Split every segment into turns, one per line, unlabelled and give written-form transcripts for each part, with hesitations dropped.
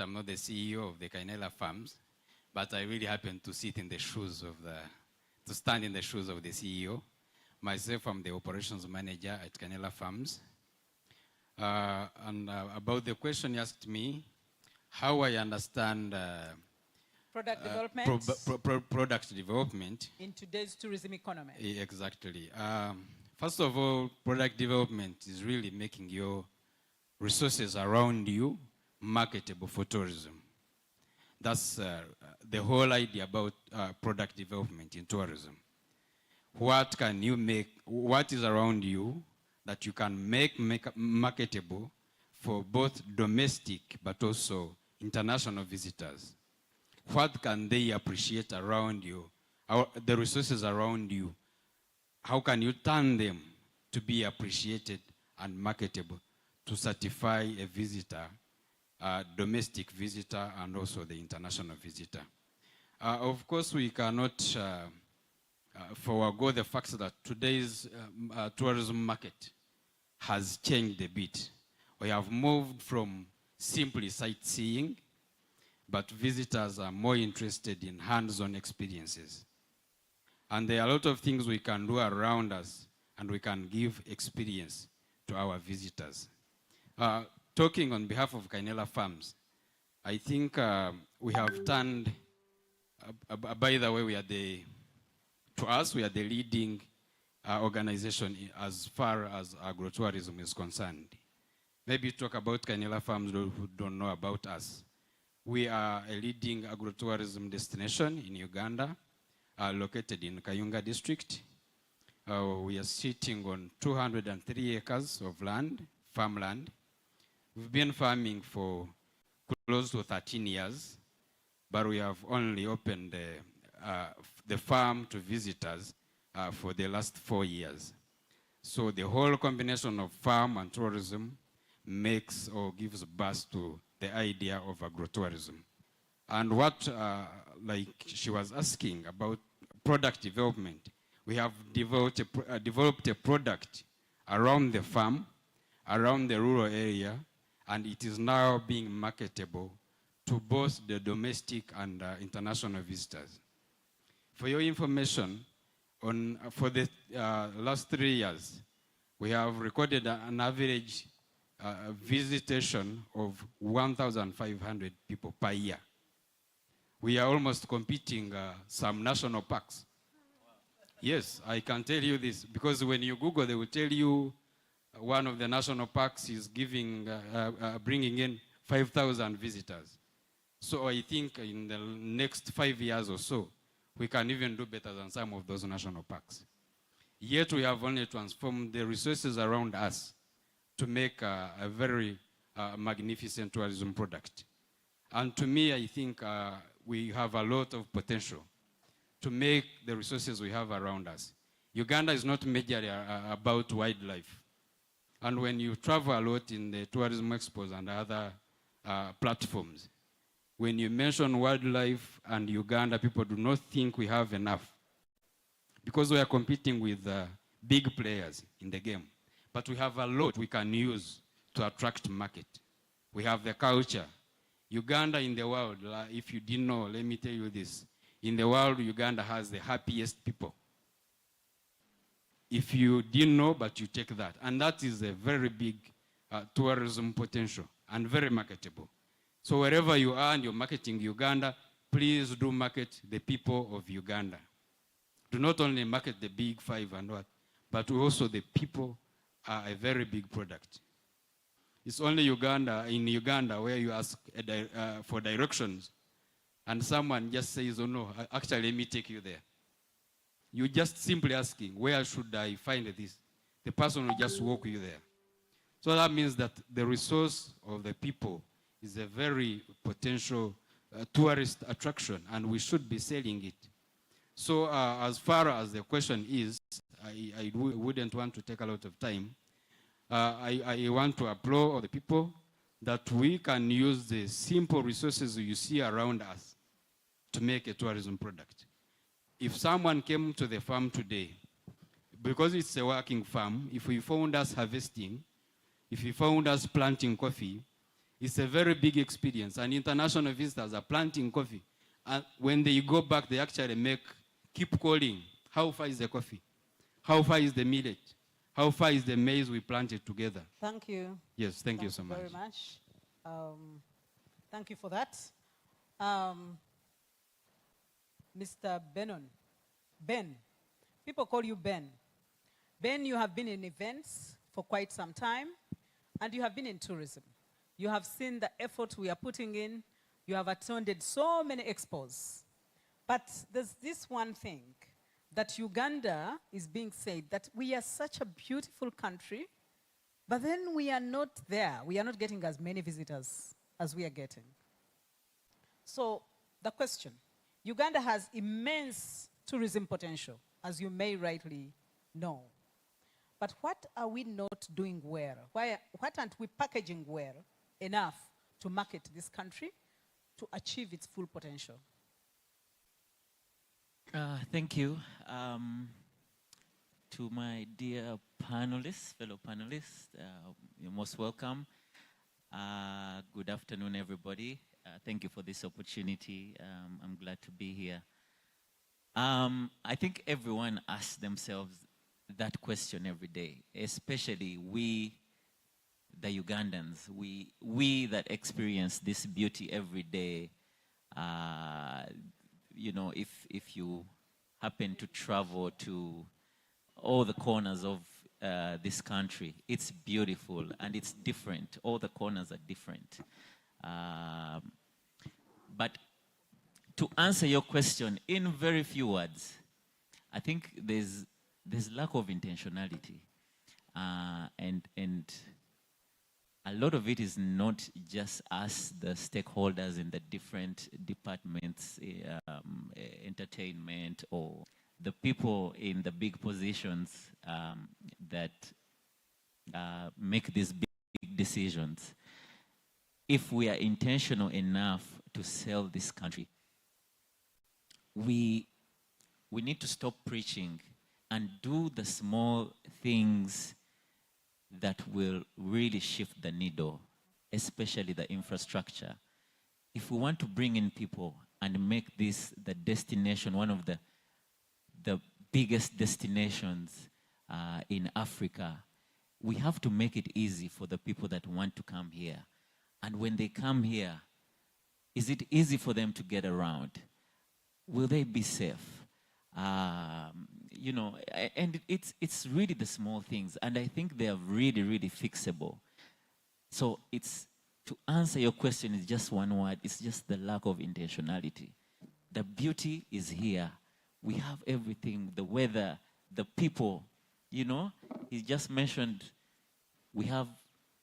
I'm not the CEO of the Kainela Farms, but I really happen to sit in the shoes of to stand in the shoes of the CEO. Myself, I'm the operations manager at Kainela Farms. About the question you asked me, how I understand
product development,
product development
in today's tourism economy.
Exactly. First of all, product development is really making your resources around you marketable for tourism. That's the whole idea about product development in tourism. What can you make, what is around you that you can make marketable for both domestic but also international visitors? What can they appreciate around you, the resources around you? How can you turn them to be appreciated and marketable to satisfy a visitor, a domestic visitor and also the international visitor? Of course, we cannot forego the fact that today's tourism market has changed a bit. We have moved from simply sightseeing, but visitors are more interested in hands-on experiences. And there are a lot of things we can do around us, and we can give experience to our visitors. Talking on behalf of Kainela Farms, I think we have turned, by the way, we are the leading organization as far as agrotourism is concerned. Maybe talk about Kainela Farms who don't know about us. We are a leading agrotourism destination in Uganda, located in Kayunga district. We are sitting on 203 acres of land, farmland. We've been farming for close to 13 years, but we have only opened the farm to visitors for the last 4 years. So the whole combination of farm and tourism makes or gives birth to the idea of agrotourism. And what, like she was asking about product development, we have developed a product around the farm, around the rural area, and it is now being marketable to both the domestic and international visitors. For your information, for the last 3 years, we have recorded an average visitation of 1,500 people per year. We are almost competing some national parks. Yes, I can tell you this, because when you Google, they will tell you one of the national parks is bringing in 5,000 visitors. So I think in the next 5 years or so, we can even do better than some of those national parks. Yet we have only transformed the resources around us to make a very magnificent tourism product. And to me, I think we have a lot of potential to make the resources we have around us. Uganda is not majorly about wildlife. And when you travel a lot in the tourism expos and other platforms, when you mention wildlife and Uganda, people do not think we have enough, because we are competing with big players in the game. But we have a lot we can use to attract market. We have the culture. Uganda in the world, if you didn't know, let me tell you this. In the world, Uganda has the happiest people. If you didn't know, but you take that. And that is a very big tourism potential and very marketable. So wherever you are and you're marketing Uganda, please do market the people of Uganda. Do not only market the big five and what, but also the people are a very big product. It's only in Uganda where you ask for directions and someone just says, oh no, actually let me take you there. You just simply asking, where should I find this? The person will just walk you there. So that means that the resource of the people is a very potential tourist attraction, and we should be selling it. So as far as the question is, I wouldn't want to take a lot of time. I want to applaud all the people that we can use the simple resources you see around us to make a tourism product. If someone came to the farm today, because it's a working farm, if we found us harvesting, if we found us planting coffee, It's a very big experience, and international visitors are planting coffee. And when they go back, they actually keep calling, how far is the coffee? How far is the millet? How far is the maize we planted together?
Thank you.
Yes, thank you so much.
Very much. Thank you for that. Mr. Benon. Ben. People call you Ben. Ben, you have been in events for quite some time, and you have been in tourism. You have seen the effort we are putting in. You have attended so many expos. But there's this one thing, that Uganda is being said that we are such a beautiful country, but then we are not there. We are not getting as many visitors as we are getting. So the question, Uganda has immense tourism potential, as you may rightly know. But what are we not doing well? What aren't we packaging well enough to market this country to achieve its full potential?
Thank you. To my dear panelists, fellow panelists, you're most welcome. Good afternoon, everybody. Thank you for this opportunity. I'm glad to be here. I think everyone asks themselves that question every day, especially we, the Ugandans, we that experience this beauty every day. You know, if you happen to travel to all the corners of this country, it's beautiful and it's different. All the corners are different. But to answer your question in very few words, I think there's lack of intentionality, and a lot of it is not just us, the stakeholders in the different departments, entertainment, or the people in the big positions that make these big decisions. If we are intentional enough to sell this country, we need to stop preaching and do the small things that will really shift the needle, especially the infrastructure. If we want to bring in people and make this the destination, one of the biggest destinations in Africa, we have to make it easy for the people that want to come here. And when they come here, is it easy for them to get around? Will they be safe? You know, and it's really the small things, and I think they are really, really fixable. So it's, to answer your question is just one word, it's just the lack of intentionality. The beauty is here. We have everything, the weather, the people, you know. He just mentioned we have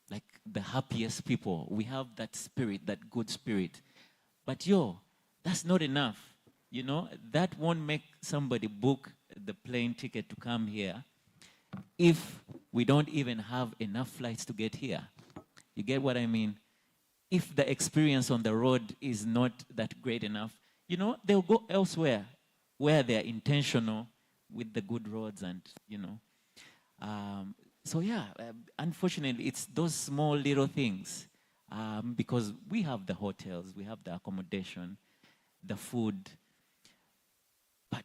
like the happiest people. We have that spirit, that good spirit. But that's not enough. You know, that won't make somebody book the plane ticket to come here if we don't even have enough flights to get here. You get what I mean? If the experience on the road is not that great enough, you know, they'll go elsewhere where they're intentional with the good roads and, you know. So yeah, unfortunately, it's those small little things because we have the hotels, we have the accommodation, the food, but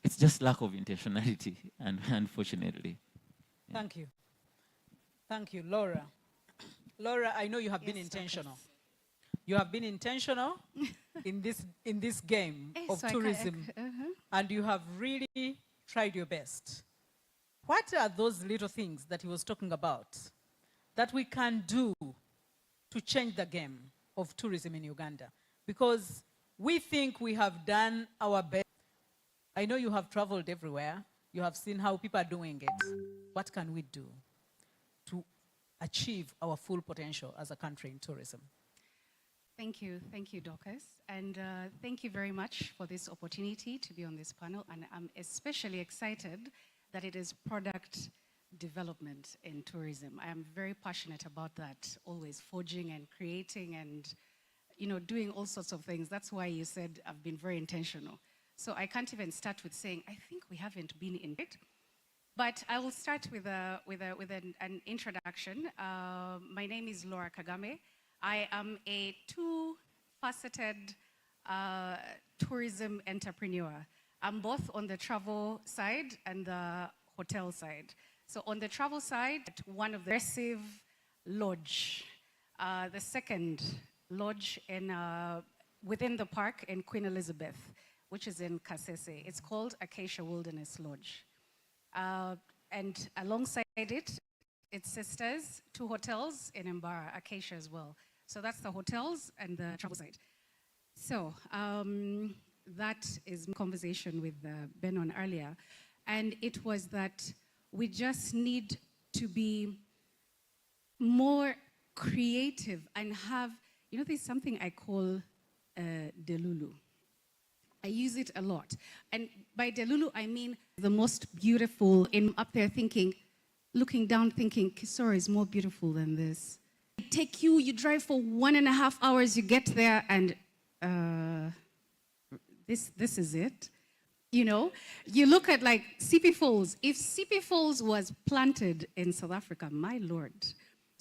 it's just lack of intentionality, and unfortunately. Yeah.
Thank you. Thank you, Laura. Laura, I know you have been intentional. You have been intentional in this game of tourism, and you have really tried your best. What are those little things that he was talking about that we can do to change the game of tourism in Uganda? Because we think we have done our best. I know you have traveled everywhere. You have seen how people are doing it. What can we do to achieve our full potential as a country in tourism?
Thank you, Dorcas. And thank you very much for this opportunity to be on this panel. And I'm especially excited that it is product development in tourism. I am very passionate about that, always forging and creating and, you know, doing all sorts of things. That's why you said I've been very intentional. So I can't even start with saying, I think we haven't been in it. But I will start with an introduction. My name is Laura Kagame. I am a two-faceted tourism entrepreneur. I'm both on the travel side and the hotel side. So on the travel side, one of the aggressive lodge, the second lodge in, within the park in Queen Elizabeth, which is in Kasese. It's called Acacia Wilderness Lodge. And alongside it, its sisters, two hotels in Mbara, Acacia as well. So that's the hotels and the travel side. So that is my conversation with Benon earlier. And it was that we just need to be more creative and have, you know, there's something I call delulu. I use it a lot. And by delulu, I mean the most beautiful, in up there thinking, looking down thinking, Kisoro is more beautiful than this. Take you, you drive for 1.5 hours, you get there and this is it. You know, you look at like Sipi Falls. If Sipi Falls was planted in South Africa, my Lord,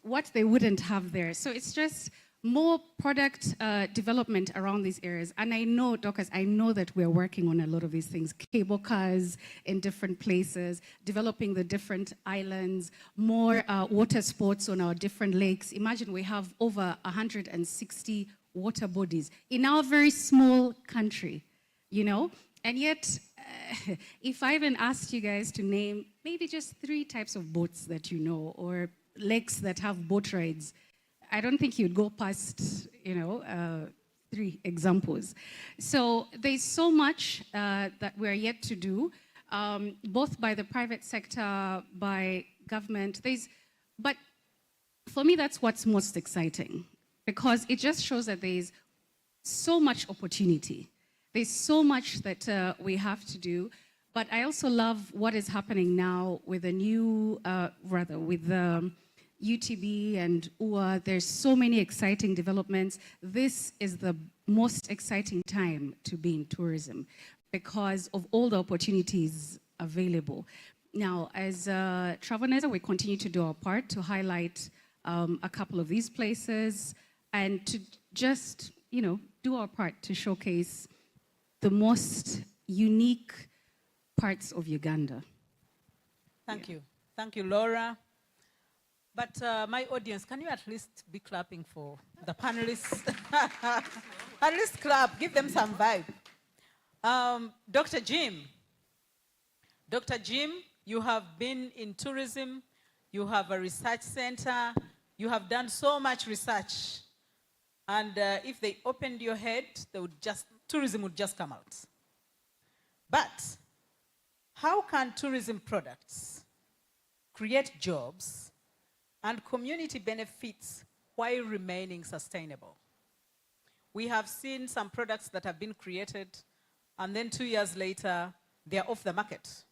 what they wouldn't have there. So it's just more product development around these areas. And I know, Dorcas, I know that we're working on a lot of these things. Cable cars in different places, developing the different islands, more water sports on our different lakes. Imagine we have over 160 water bodies in our very small country, you know? And yet, if I even asked you guys to name maybe just 3 types of boats that you know, or lakes that have boat rides, I don't think you'd go past, you know, 3 examples. So there's so much that we're yet to do, both by the private sector, by government. But for me, that's what's most exciting, because it just shows that there's so much opportunity. There's so much that we have to do, but I also love what is happening now with the new, with the UTB and UA. There's so many exciting developments. This is the most exciting time to be in tourism because of all the opportunities available. Now, as Travel Neza, we continue to do our part to highlight a couple of these places and to just, you know, do our part to showcase the most unique parts of Uganda.
Thank you. Thank you, Laura. But my audience, can you at least be clapping for the panelists? At least clap, give them some vibe. Dr. Jim. Dr. Jim, you have been in tourism, you have a research center, you have done so much research. And if they opened your head, they would tourism would just come out. But how can tourism products create jobs and community benefits while remaining sustainable? We have seen some products that have been created and then 2 years later, they're off the market.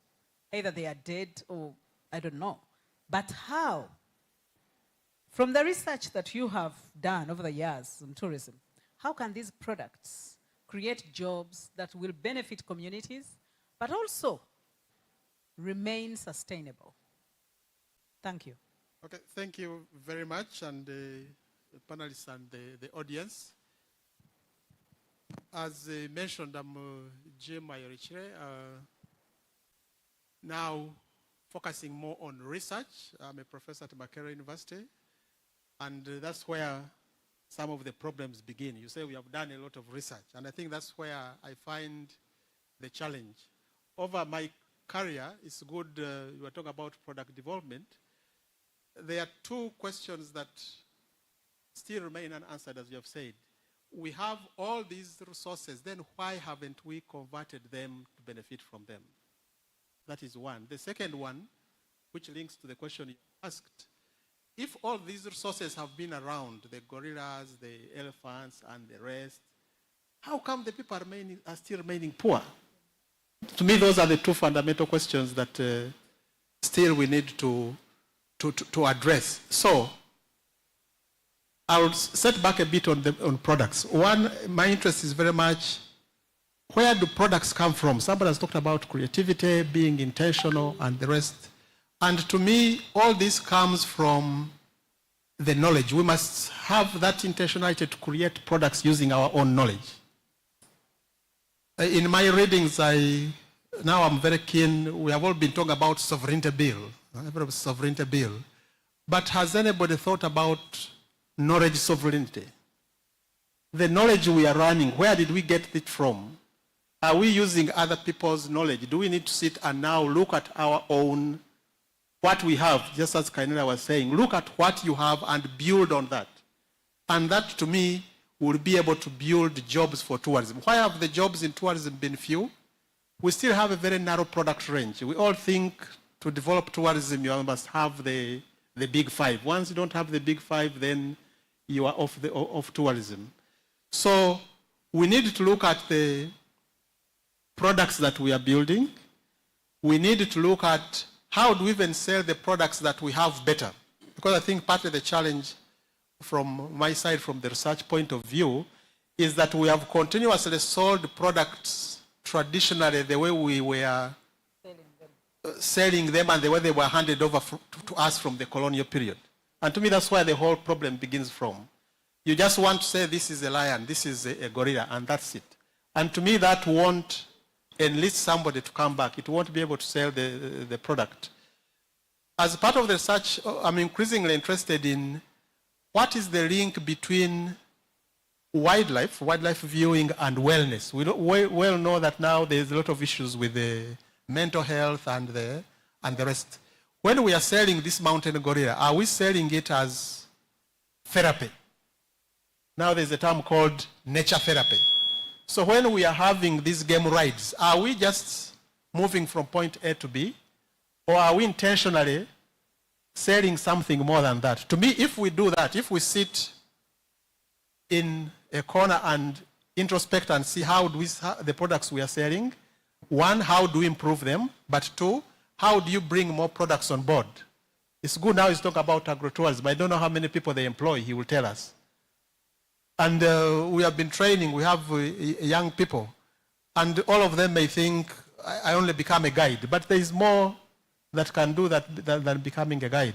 Either they are dead or I don't know. But how? From the research that you have done over the years in tourism, how can these products create jobs that will benefit communities, but also remain sustainable? Thank you.
Okay, thank you very much, and the panelists and the audience. As mentioned, I'm Jim Mayorichire, now focusing more on research. I'm a professor at Makerere University, and that's where some of the problems begin. You say we have done a lot of research, and I think that's where I find the challenge. Over my career, it's good, you were talking about product development. There are 2 questions that still remain unanswered, as you have said. We have all these resources, then why haven't we converted them to benefit from them? That is one. The second one, which links to the question you asked, if all these resources have been around, the gorillas, the elephants, and the rest, how come the people are still remaining poor? To me, those are the 2 fundamental questions that still we need to address. So, I'll set back a bit on products. One, my interest is very much, where do products come from? Somebody has talked about creativity, being intentional, and the rest. And to me, all this comes from the knowledge. We must have that intentionality to create products using our own knowledge. In my readings, now I'm very keen, we have all been talking about sovereignty bill, sovereignty bill. But has anybody thought about knowledge sovereignty? The knowledge we are running, where did we get it from? Are we using other people's knowledge? Do we need to sit and now look at our own, what we have, just as Kainera was saying, look at what you have and build on that. And that, to me, will be able to build jobs for tourism. Why have the jobs in tourism been few? We still have a very narrow product range. We all think to develop tourism, you must have the big five. Once you don't have the big five, then you are off tourism. So we need to look at the products that we are building. We need to look at how do we even sell the products that we have better. Because I think part of the challenge from my side, from the research point of view, is that we have continuously sold products traditionally the way we were selling them and the way they were handed over to us from the colonial period. And to me, that's where the whole problem begins from. You just want to say this is a lion, this is a gorilla, and that's it. And to me, that won't enlist somebody to come back. It won't be able to sell the product. As part of the research, I'm increasingly interested in what is the link between wildlife viewing, and wellness. We well know that now there's a lot of issues with the mental health and the rest. When we are selling this mountain gorilla, are we selling it as therapy? Now there's a term called nature therapy. So when we are having these game rides, are we just moving from point A to B? Or are we intentionally selling something more than that? To me, if we do that, if we sit in a corner and introspect and see how the products we are selling, one, how do we improve them? But two, how do you bring more products on board? It's good now he's talking about agritourism. I don't know how many people they employ, he will tell us. And we have been training, we have young people, and all of them may think, I only become a guide, but there is more that can do that than becoming a guide.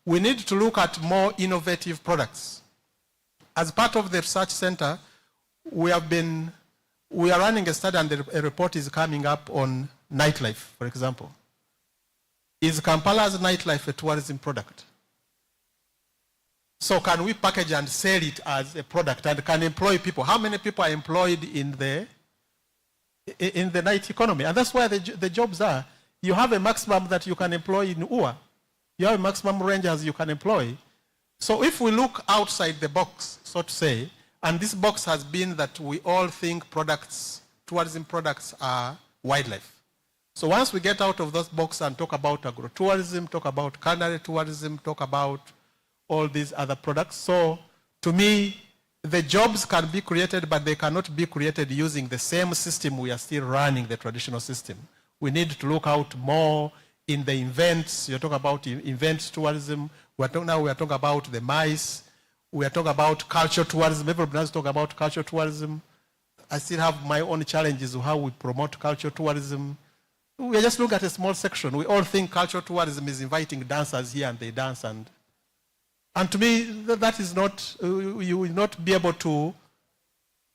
We need to look at more innovative products. As part of the research center, we are running a study and a report is coming up on nightlife, for example. Is Kampala's nightlife a tourism product? So can we package and sell it as a product and can employ people? How many people are employed in the night economy? And that's where the jobs are. You have a maximum that you can employ in UA. You have a maximum range as you can employ. So if we look outside the box, so to say, and this box has been that we all think products, tourism products are wildlife. So once we get out of those boxes and talk about agro-tourism, talk about culinary tourism, talk about all these other products. So to me, the jobs can be created, but they cannot be created using the same system we are still running, the traditional system. We need to look out more in the events. You're talking about events tourism. We are talking about the mice. We are talking about cultural tourism. Everybody has to talk about cultural tourism. I still have my own challenges of how we promote cultural tourism. We are just looking at a small section. We all think cultural tourism is inviting dancers here and they dance. And to me, that is not, you will not be able to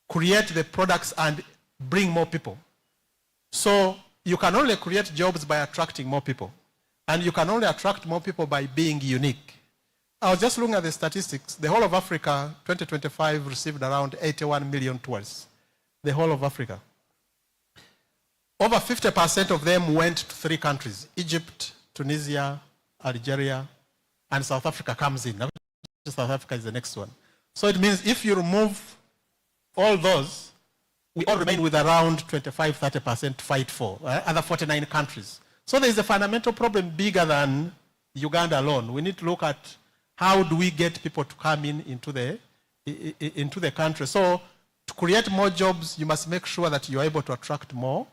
create the products and bring more people. So you can only create jobs by attracting more people. And you can only attract more people by being unique. I was just looking at the statistics. The whole of Africa, 2025, received around 81 million tourists. The whole of Africa. Over 50% of them went to 3 countries, Egypt, Tunisia, Algeria, and South Africa comes in. South Africa is the next one. So it means if you remove all those, we all remain with around 25-30% to fight for, other 49 countries. So there is a fundamental problem bigger than Uganda alone. We need to look at how do we get people to come into the country. So to create more jobs, you must make sure that you are able to attract more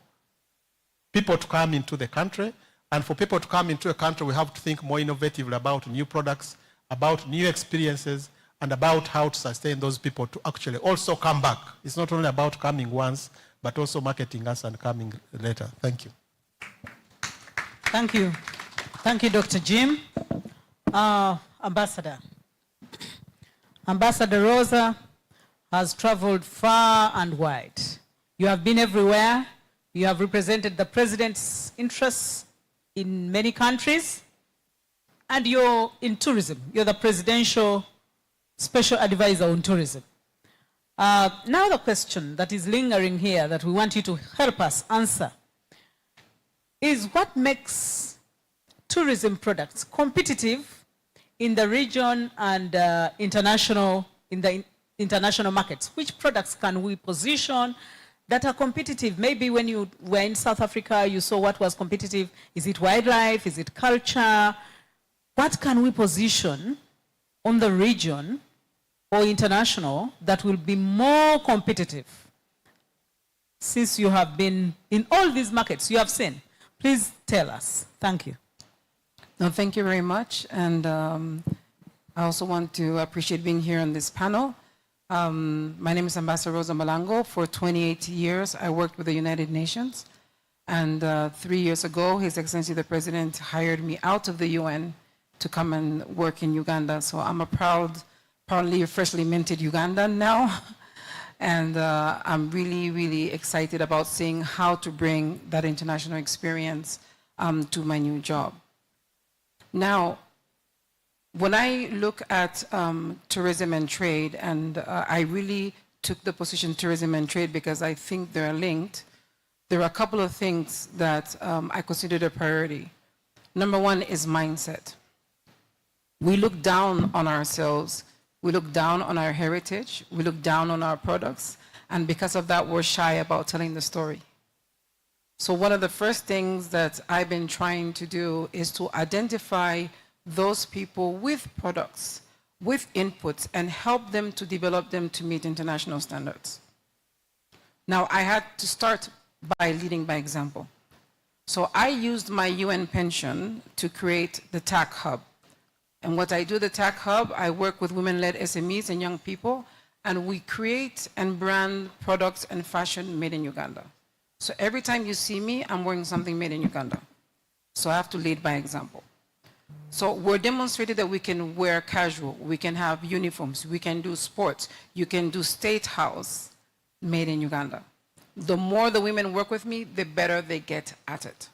people to come into the country. And for people to come into a country, we have to think more innovatively about new products, about new experiences, and about how to sustain those people to actually also come back. It's not only about coming once, but also marketing us and coming later. Thank you.
Thank you. Thank you, Dr. Jim. Ambassador. Ambassador Rosa has traveled far and wide. You have been everywhere. You have represented the president's interests in many countries. And you're in tourism. You're the presidential special advisor on tourism. Now the question that is lingering here that we want you to help us answer is what makes tourism products competitive in the region and international markets? Which products can we position that are competitive? Maybe when you were in South Africa, you saw what was competitive. Is it wildlife? Is it culture? What can we position on the region or international that will be more competitive? Since you have been in all these markets, you have seen. Please tell us. Thank you.
No, thank you very much. And I also want to appreciate being here on this panel. My name is Ambassador Rosa Malango. For 28 years, I worked with the United Nations. And 3 years ago, His Excellency the President hired me out of the UN to come and work in Uganda. So I'm a proudly freshly minted Ugandan now. And I'm really, really excited about seeing how to bring that international experience to my new job. Now, when I look at tourism and trade, and I really took the position tourism and trade because I think they're linked, there are a couple of things that I considered a priority. Number one is mindset. We look down on ourselves, we look down on our heritage, we look down on our products, and because of that, we're shy about telling the story. So one of the first things that I've been trying to do is to identify those people with products, with inputs, and help them to develop them to meet international standards. Now, I had to start by leading by example. So I used my UN pension to create the TAC Hub. And what I do, the TAC Hub, I work with women-led SMEs and young people, and we create and brand products and fashion made in Uganda. So every time you see me, I'm wearing something made in Uganda. So I have to lead by example. So we're demonstrating that we can wear casual, we can have uniforms, we can do sports, you can do state house made in Uganda. The more the women work with me, the better they get at it.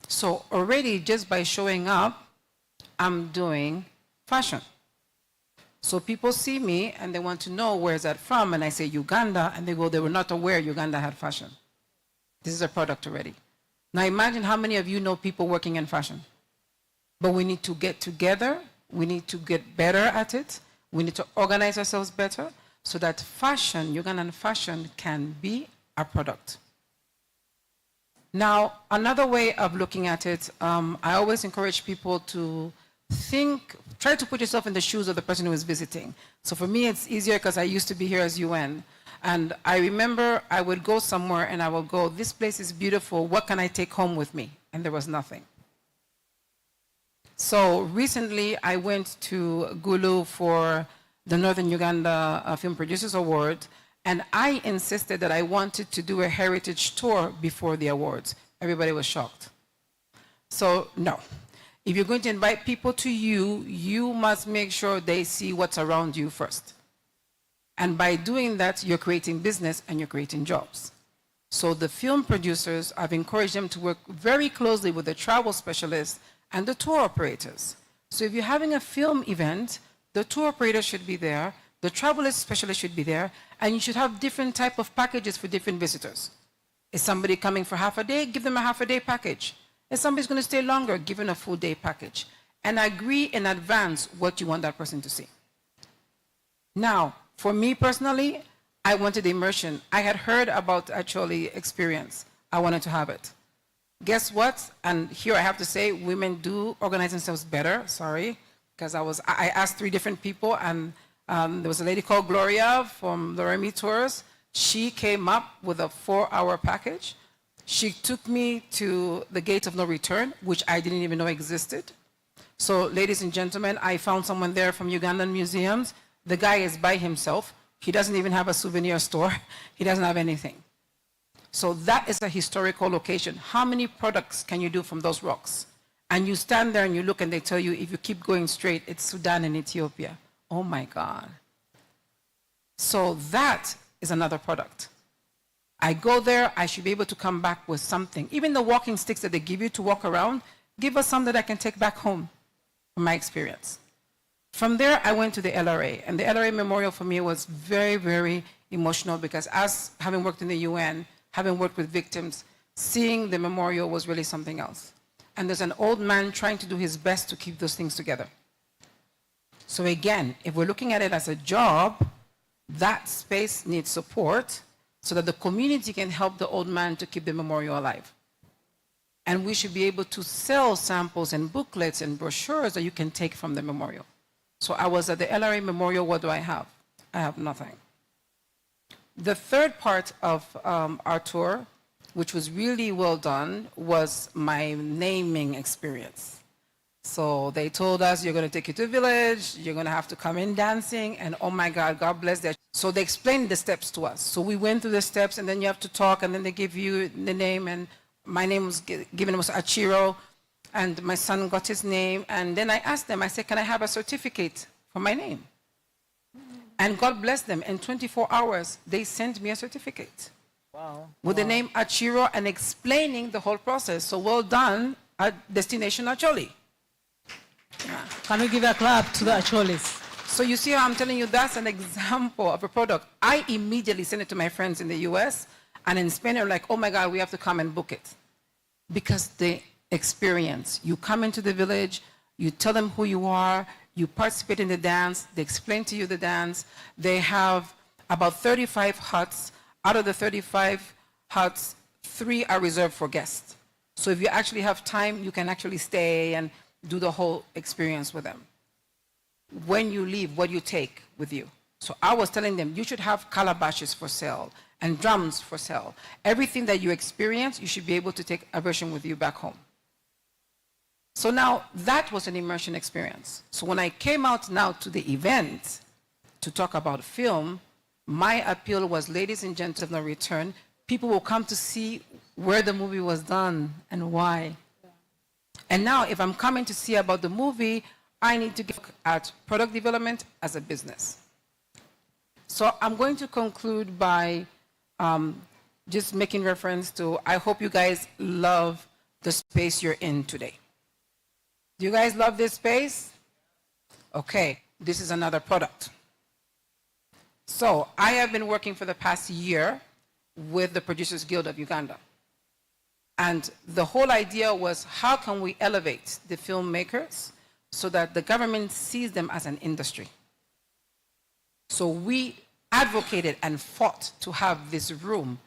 So already just by showing up, I'm doing fashion. So people see me and they want to know where is that from, and I say Uganda, and they were not aware Uganda had fashion. This is a product already. Now imagine how many of you know people working in fashion. But we need to get together, we need to get better at it, we need to organize ourselves better so that fashion, Ugandan fashion, can be a product. Now, another way of looking at it, I always encourage people to think, try to put yourself in the shoes of the person who is visiting. So for me, it's easier because I used to be here as UN. And I remember I would go somewhere and I would go, this place is beautiful, what can I take home with me? And there was nothing. So recently I went to Gulu for the Northern Uganda Film Producers Award, and I insisted that I wanted to do a heritage tour before the awards. Everybody was shocked. So no, if you're going to invite people to you, you must make sure they see what's around you first. And by doing that, you're creating business and you're creating jobs. So the film producers, I've encouraged them to work very closely with the travel specialists and the tour operators. So if you're having a film event, the tour operator should be there, the travel specialist should be there, and you should have different type of packages for different visitors. Is somebody coming for half a day? Give them a half a day package. If somebody's going to stay longer, give them a full day package. And agree in advance what you want that person to see. Now, for me personally, I wanted immersion. I had heard about actually experience. I wanted to have it. Guess what? And here I have to say, women do organize themselves better, sorry, because I asked 3 different people, and there was a lady called Gloria from Loremi Tours. She came up with a 4-hour package. She took me to the gate of no return, which I didn't even know existed. So ladies and gentlemen, I found someone there from Ugandan museums. The guy is by himself. He doesn't even have a souvenir store. He doesn't have anything. So that is a historical location. How many products can you do from those rocks? And you stand there and you look and they tell you, if you keep going straight, it's Sudan and Ethiopia. Oh my God. So that is another product. I go there, I should be able to come back with something. Even the walking sticks that they give you to walk around, give us some that I can take back home from my experience. From there, I went to the LRA, and the LRA Memorial for me was very, very emotional because as having worked in the UN, having worked with victims, seeing the memorial was really something else. And there's an old man trying to do his best to keep those things together. So again, if we're looking at it as a job, that space needs support so that the community can help the old man to keep the memorial alive. And we should be able to sell samples and booklets and brochures that you can take from the memorial. So I was at the LRA Memorial, what do I have? I have nothing. The third part of our tour, which was really well done, was my naming experience. So they told us, you're going to take you to a village, you're going to have to come in dancing, and oh my God, God bless them. So they explained the steps to us. So we went through the steps, and then you have to talk, and then they give you the name, and my name was given was Achiro, and my son got his name, and then I asked them, I said, can I have a certificate for my name? And God bless them, in 24 hours, they sent me a certificate.
Wow.
With the name Achiro and explaining the whole process. So well done at Destination Acholi.
Can we give a clap to the Acholis?
So you see how I'm telling you that's an example of a product. I immediately sent it to my friends in the US, and in Spain they're like, oh my God, we have to come and book it. Because the experience, you come into the village, you tell them who you are, you participate in the dance, they explain to you the dance. They have about 35 huts. Out of the 35 huts, 3 are reserved for guests. So if you actually have time, you can actually stay and do the whole experience with them. When you leave, what do you take with you? So I was telling them, you should have calabashes for sale and drums for sale. Everything that you experience, you should be able to take a version with you back home. So now that was an immersion experience. So when I came out now to the event to talk about film, my appeal was, ladies and gentlemen, return. People will come to see where the movie was done and why. And now if I'm coming to see about the movie, I need to look at product development as a business. So I'm going to conclude by just making reference to, I hope you guys love the space you're in today. Do you guys love this space? Okay, this is another product. So I have been working for the past year with the Producers Guild of Uganda. And the whole idea was, how can we elevate the filmmakers so that the government sees them as an industry? So we advocated and fought to have this room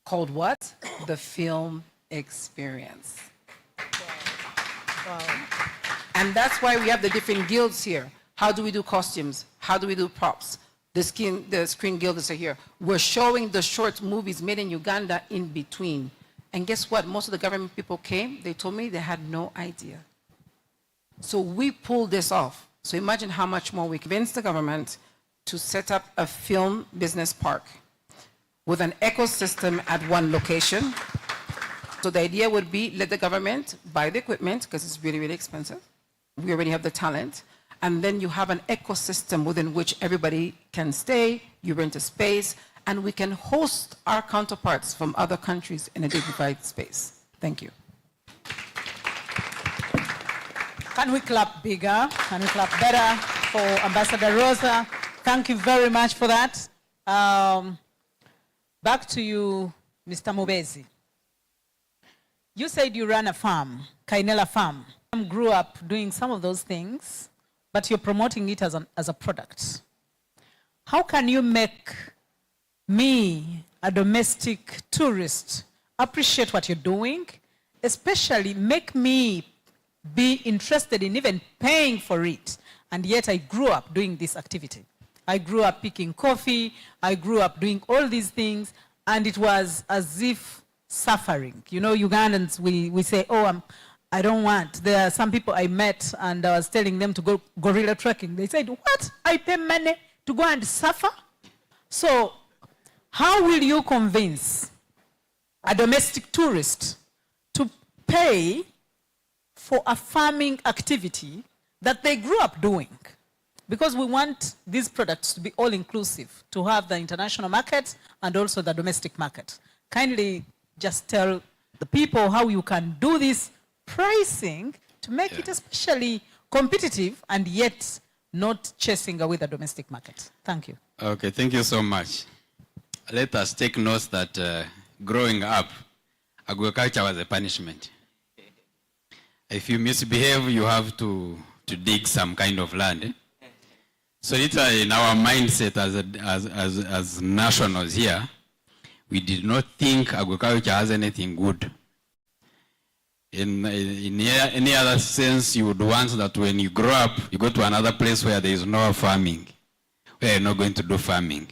called what? The Film Experience.
Wow.
And that's why we have the different guilds here. How do we do costumes? How do we do props? The Screen Guilds are here. We're showing the short movies made in Uganda in between. And guess what? Most of the government people came, they told me they had no idea. So we pulled this off. So imagine how much more we convinced the government to set up a film business park with an ecosystem at one location. So the idea would be, let the government buy the equipment, because it's really, really expensive. We already have the talent. And then you have an ecosystem within which everybody can stay, you rent a space, and we can host our counterparts from other countries in a dignified space. Thank you.
Can we clap bigger? Can we clap better for Ambassador Rosa? Thank you very much for that. Back to you, Mr. Mubezi. You said you ran a farm, Kainela Farm. I grew up doing some of those things, but you're promoting it as a product. How can you make me, a domestic tourist, appreciate what you're doing, especially make me be interested in even paying for it, and yet I grew up doing this activity. I grew up picking coffee, I grew up doing all these things, and it was as if suffering. You know, Ugandans, we say, oh, I don't want. There are some people I met, and I was telling them to go gorilla trekking. They said, what? I pay money to go and suffer? So how will you convince a domestic tourist to pay for a farming activity that they grew up doing. Because we want these products to be all-inclusive, to have the international market and also the domestic market. Kindly just tell the people how you can do this pricing to make it especially competitive and yet not chasing away the domestic market. Thank you.
Okay, thank you so much. Let us take note that growing up, agriculture was a punishment. If you misbehave, you have to dig some kind of land. So it's in our mindset as nationals here, we did not think agriculture has anything good. In any other sense, you would want that when you grow up, you go to another place where there is no farming, where you're not going to do farming.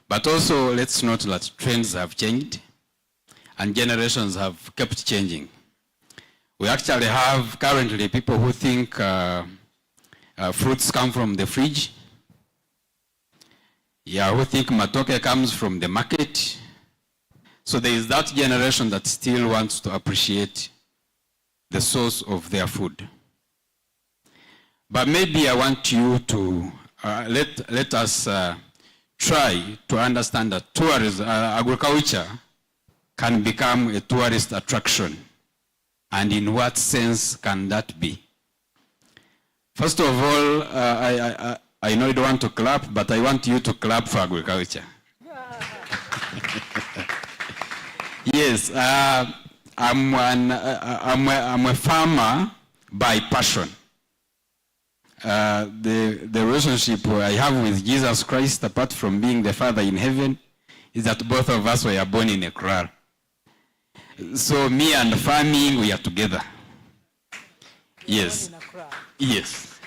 But also, let's note that trends have changed and generations have kept changing. We actually have currently people who think fruits come from the fridge. Yeah, who think matoke comes from the market. So there is that generation that still wants to appreciate the source of their food. But maybe I want you to let us try to understand that tourism, agriculture can become a tourist attraction. And in what sense can that be? First of all, I know you don't want to clap, but I want you to clap for agriculture. Yes, I'm a farmer by passion. The relationship I have with Jesus Christ, apart from being the Father in heaven, is that both of us were born in a kraal. So me and farming, we are together. Yes. Yes.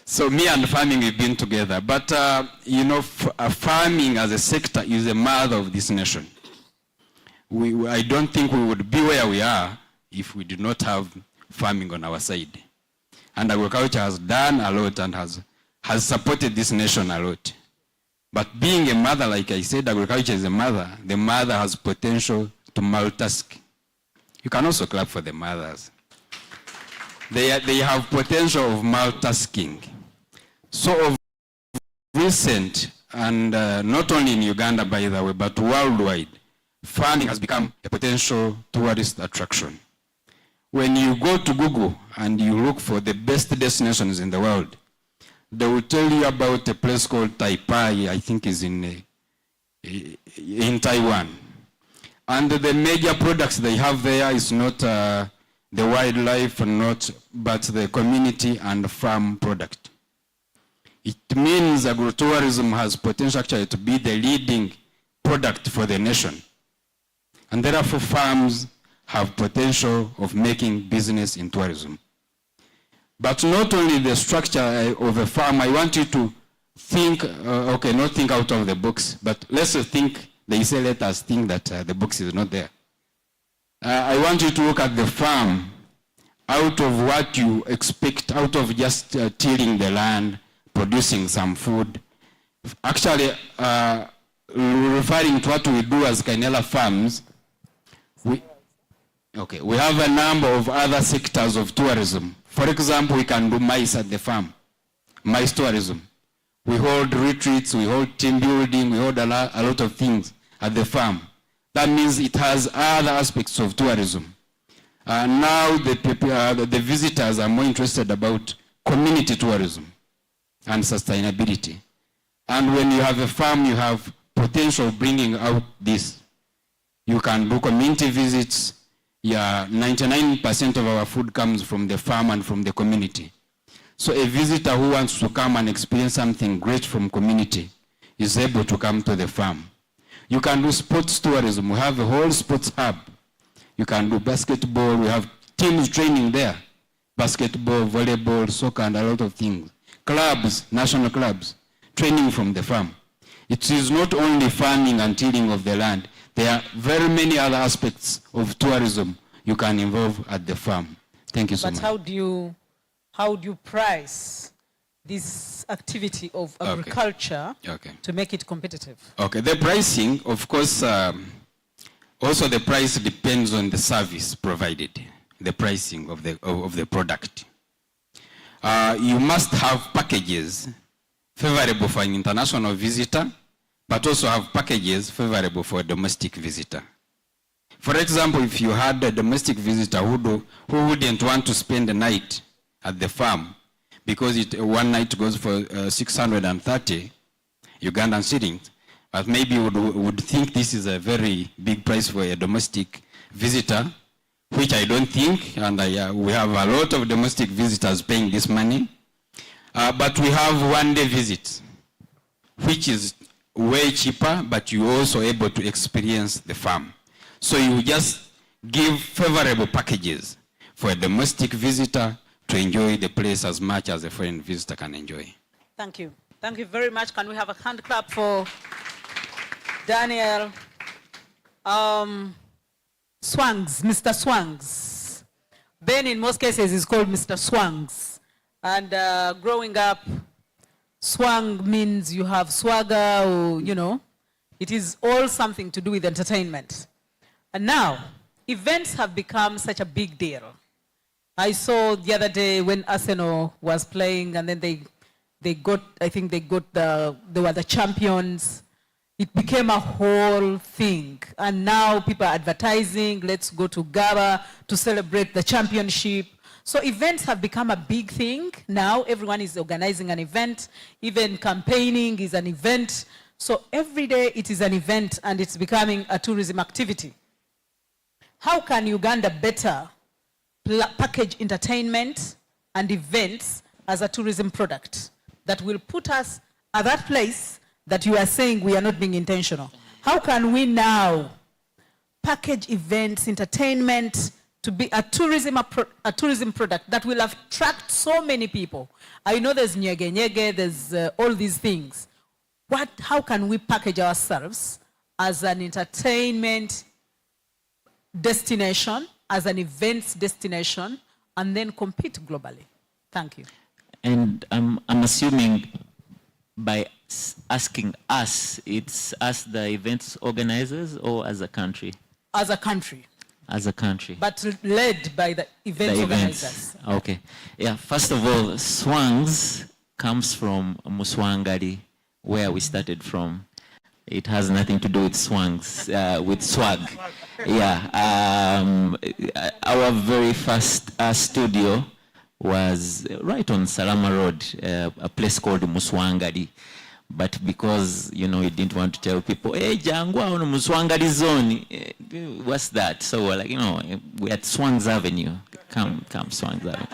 So me and farming, we've been together. But, you know, farming as a sector is the mother of this nation. I don't think we would be where we are if we did not have farming on our side. And agriculture has done a lot and has supported this nation a lot. But being a mother, like I said, agriculture is a mother. The mother has potential to multitask. You can also clap for the mothers. They have potential of multitasking. So of recent, and not only in Uganda, by the way, but worldwide, farming has become a potential tourist attraction. When you go to Google and you look for the best destinations in the world, they will tell you about a place called Taipei, I think is in Taiwan. And the major products they have there is not the wildlife, but the community and farm product. It means agrotourism has potential actually to be the leading product for the nation. And therefore farms have potential of making business in tourism. But not only the structure of a farm, I want you to think, okay, not think out of the box, but let's think, they say let us think that the box is not there. I want you to look at the farm out of what you expect, out of just tilling the land, producing some food. Actually, referring to what we do as Kainela farms, we have a number of other sectors of tourism. For example, we can do mice at the farm, mice tourism. We hold retreats, we hold team building, we hold a lot of things at the farm. That means it has other aspects of tourism. Now the visitors are more interested about community tourism and sustainability. And when you have a farm, you have potential of bringing out this. You can do community visits. Yeah, 99% of our food comes from the farm and from the community. So a visitor who wants to come and experience something great from community is able to come to the farm. You can do sports tourism. We have a whole sports hub. You can do basketball. We have teams training there. Basketball, volleyball, soccer, and a lot of things. Clubs, national clubs, training from the farm. It is not only farming and tilling of the land. There are very many other aspects of tourism you can involve at the farm. Thank you so much.
But how do you price this activity of agriculture to make it competitive? Okay,
the pricing, of course, also the price depends on the service provided. the pricing of the product. You must have packages favorable for an international visitor, but also have packages favorable for a domestic visitor. For example, if you had a domestic visitor who wouldn't want to spend the night at the farm because one night goes for 630 Ugandan shillings, but maybe would think this is a very big price for a domestic visitor, which I don't think, and we have a lot of domestic visitors paying this money. But we have one-day visits, which is way cheaper, but you're also able to experience the farm. So you just give favorable packages for a domestic visitor to enjoy the place as much as a foreign visitor can enjoy.
Thank you. Thank you very much. Can we have a hand clap for Daniel Swangs, Mr. Swangs. Ben in most cases is called Mr. Swangs. And growing up, swang means you have swagger, or, you know, it is all something to do with entertainment. And now, events have become such a big deal. I saw the other day when Arsenal was playing, and then they got, I think they were the champions. It became a whole thing. And now people are advertising, let's go to Gaba to celebrate the championship. So events have become a big thing. Now everyone is organizing an event. Even campaigning is an event. So every day it is an event, and it's becoming a tourism activity. How can Uganda better package entertainment and events as a tourism product that will put us at that place that you are saying we are not being intentional? How can we now package events, entertainment, to be a tourism product that will attract so many people? I know there's nyege nyege, there's all these things. How can we package ourselves as an entertainment destination, as an events destination, and then compete globally? Thank you.
And I'm assuming by asking us, it's us, the events organizers, or as a country?
As a country.
As a country.
But led by the events organizers.
Okay. Yeah, first of all, Swangs comes from Muswangari, where we started from. It has nothing to do with swangs, with swag. Yeah. Our very first studio was right on Salama Road, a place called Muswangari. But because, you know, we didn't want to tell people, hey, Jangwa on Muswangari zone, what's that? So we're like, you know, we're at Swangs Avenue. Come, Swangs Avenue.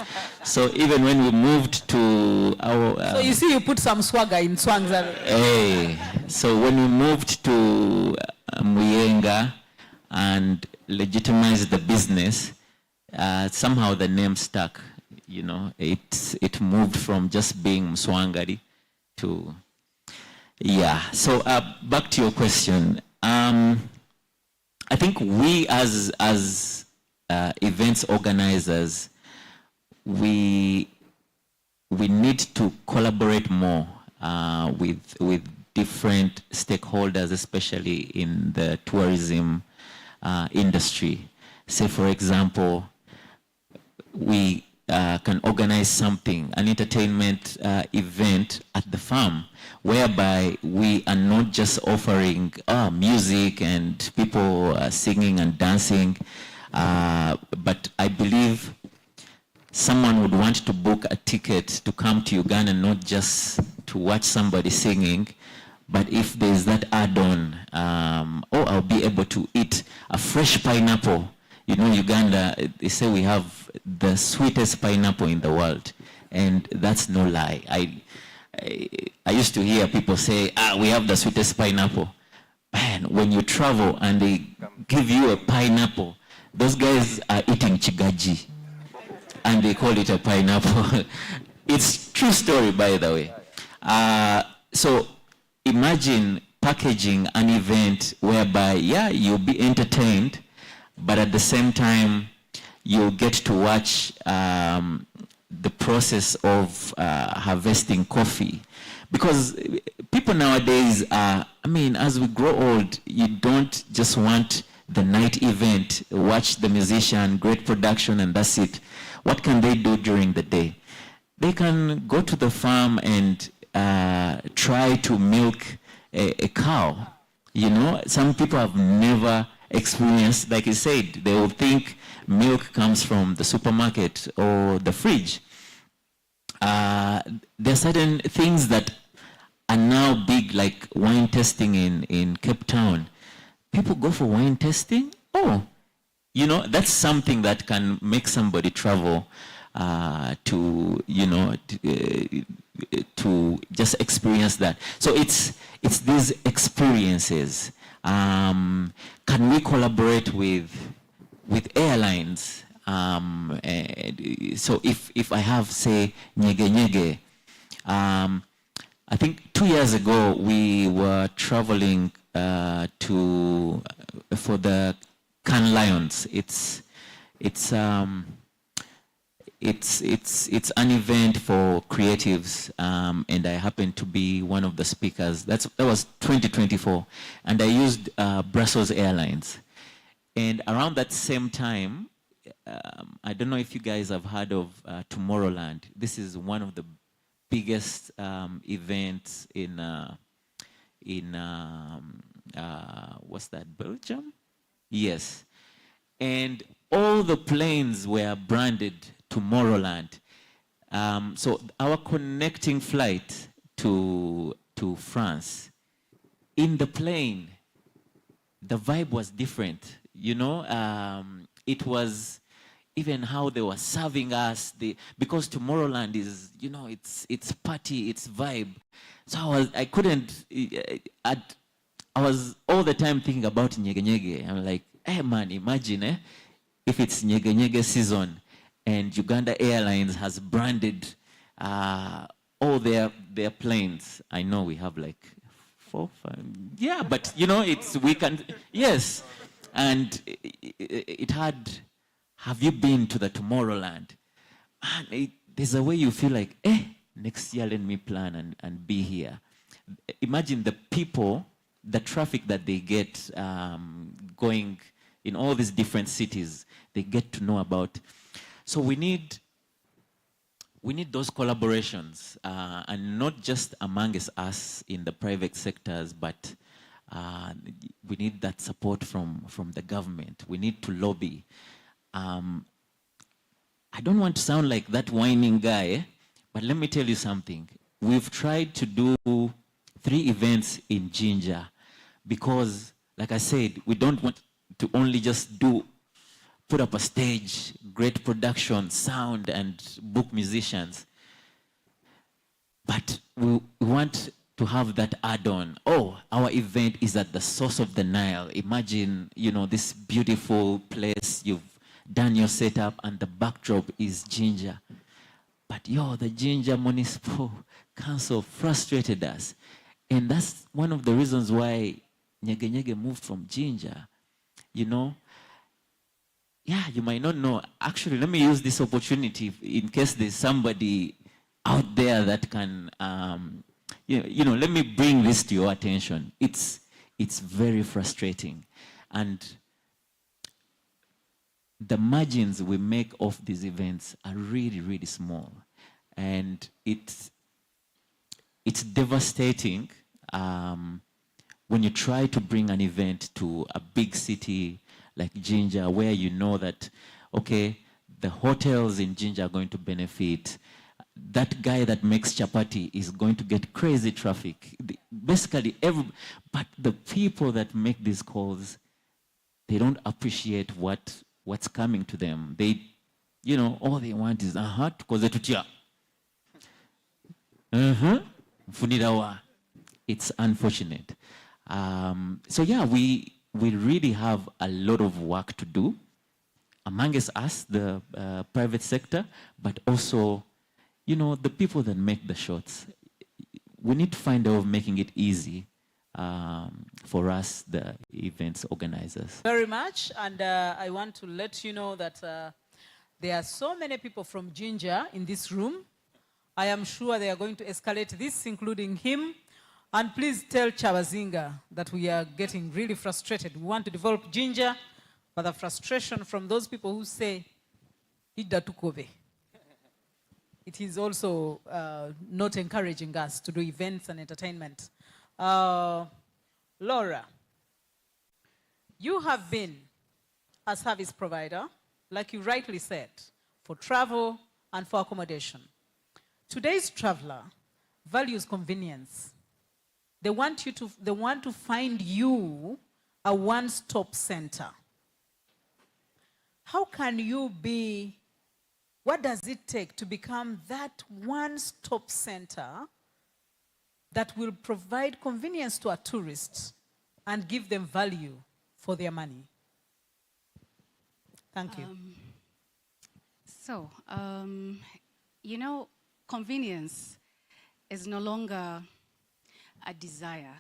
So even when we moved to our...
so you see, you put some swagger in Swangs Avenue.
Hey, so when we moved to Muyenga and legitimized the business, somehow the name stuck. You know, it moved from just being Muswangari to... Yeah, so back to your question. I think we as events organizers, we need to collaborate more with different stakeholders, especially in the tourism industry. Say, for example, we can organize something, an entertainment event at the farm, whereby we are not just offering music and people singing and dancing, but I believe someone would want to book a ticket to come to Uganda, not just to watch somebody singing, but if there's that add-on, I'll be able to eat a fresh pineapple. You know, Uganda, they say we have the sweetest pineapple in the world, and that's no lie. I used to hear people say, we have the sweetest pineapple. Man, when you travel and they give you a pineapple, those guys are eating chigaji, and they call it a pineapple. It's true story, by the way. So imagine packaging an event whereby, yeah, you'll be entertained, but at the same time, you'll get to watch the process of harvesting coffee. Because people nowadays, as we grow old, you don't just want the night event, watch the musician, great production, and that's it. What can they do during the day? They can go to the farm and try to milk a cow. You know, some people have never experienced, like I said, they will think milk comes from the supermarket or the fridge. There are certain things that are now big, like wine testing in Cape Town. People go for wine testing. Oh, you know, that's something that can make somebody travel to, you know, to just experience that. So it's these experiences. Can we collaborate with airlines? So if I have, say, Nyege Nyege, I think 2 years ago we were traveling for the Cannes Lions. It's an event for creatives, and I happened to be one of the speakers. That was 2024, and I used Brussels Airlines. And around that same time, I don't know if you guys have heard of Tomorrowland. This is one of the biggest events in what's that, Belgium? Yes. And all the planes were branded Tomorrowland. So our connecting flight to France, in the plane, the vibe was different. You know, it was even how they were serving us. Because Tomorrowland is, you know, it's party, it's vibe. So I was all the time thinking about Nyege Nyege. I'm like, hey man, imagine if it's Nyege Nyege season and Uganda Airlines has branded all their planes. I know we have like 4, 5, yeah, but you know, we can, yes. And it had, have you been to the Tomorrowland? Man, there's a way you feel like, next year let me plan and be here. Imagine the people, the traffic that they get going in all these different cities, they get to know about. So we need those collaborations, and not just amongst us in the private sectors, but we need that support from the government. We need to lobby. I don't want to sound like that whining guy, but let me tell you something. We've tried to do 3 events in Jinja because, like I said, we don't want to only just put up a stage, great production, sound, and book musicians. But we want to have that add-on. Oh, our event is at the source of the Nile. Imagine, you know, this beautiful place, you've done your setup, and the backdrop is Jinja. But the Jinja Municipal Council frustrated us. And that's one of the reasons why Nyege Nyege moved from Jinja. You know, yeah, you might not know. Actually, let me use this opportunity in case there's somebody out there that can, you know, let me bring this to your attention. It's very frustrating. And the margins we make off these events are really, really small. And it's devastating when you try to bring an event to a big city like Jinja, where you know that, okay, the hotels in Jinja are going to benefit. That guy that makes chapati is going to get crazy traffic. Basically, but the people that make these calls, they don't appreciate what's coming to them. They, you know, all they want is, tukoze tutya. It's unfortunate. So yeah, we really have a lot of work to do amongst us, the private sector, but also, you know, the people that make the shots. We need to find a way of making it easy for us, the events organizers.
Very much, and I want to let you know that there are so many people from Jinja in this room. I am sure they are going to escalate this, including him, And please tell Chabazinga that we are getting really frustrated. We want to develop ginger, but the frustration from those people who say, Ida tukove. It is also not encouraging us to do events and entertainment. Laura, you have been a service provider, like you rightly said, for travel and for accommodation. Today's traveler values convenience. They want to find you a one-stop center. How can you be, what does it take to become that one-stop center that will provide convenience to a tourist and give them value for their money? Thank you.
You know, convenience is no longer a desire.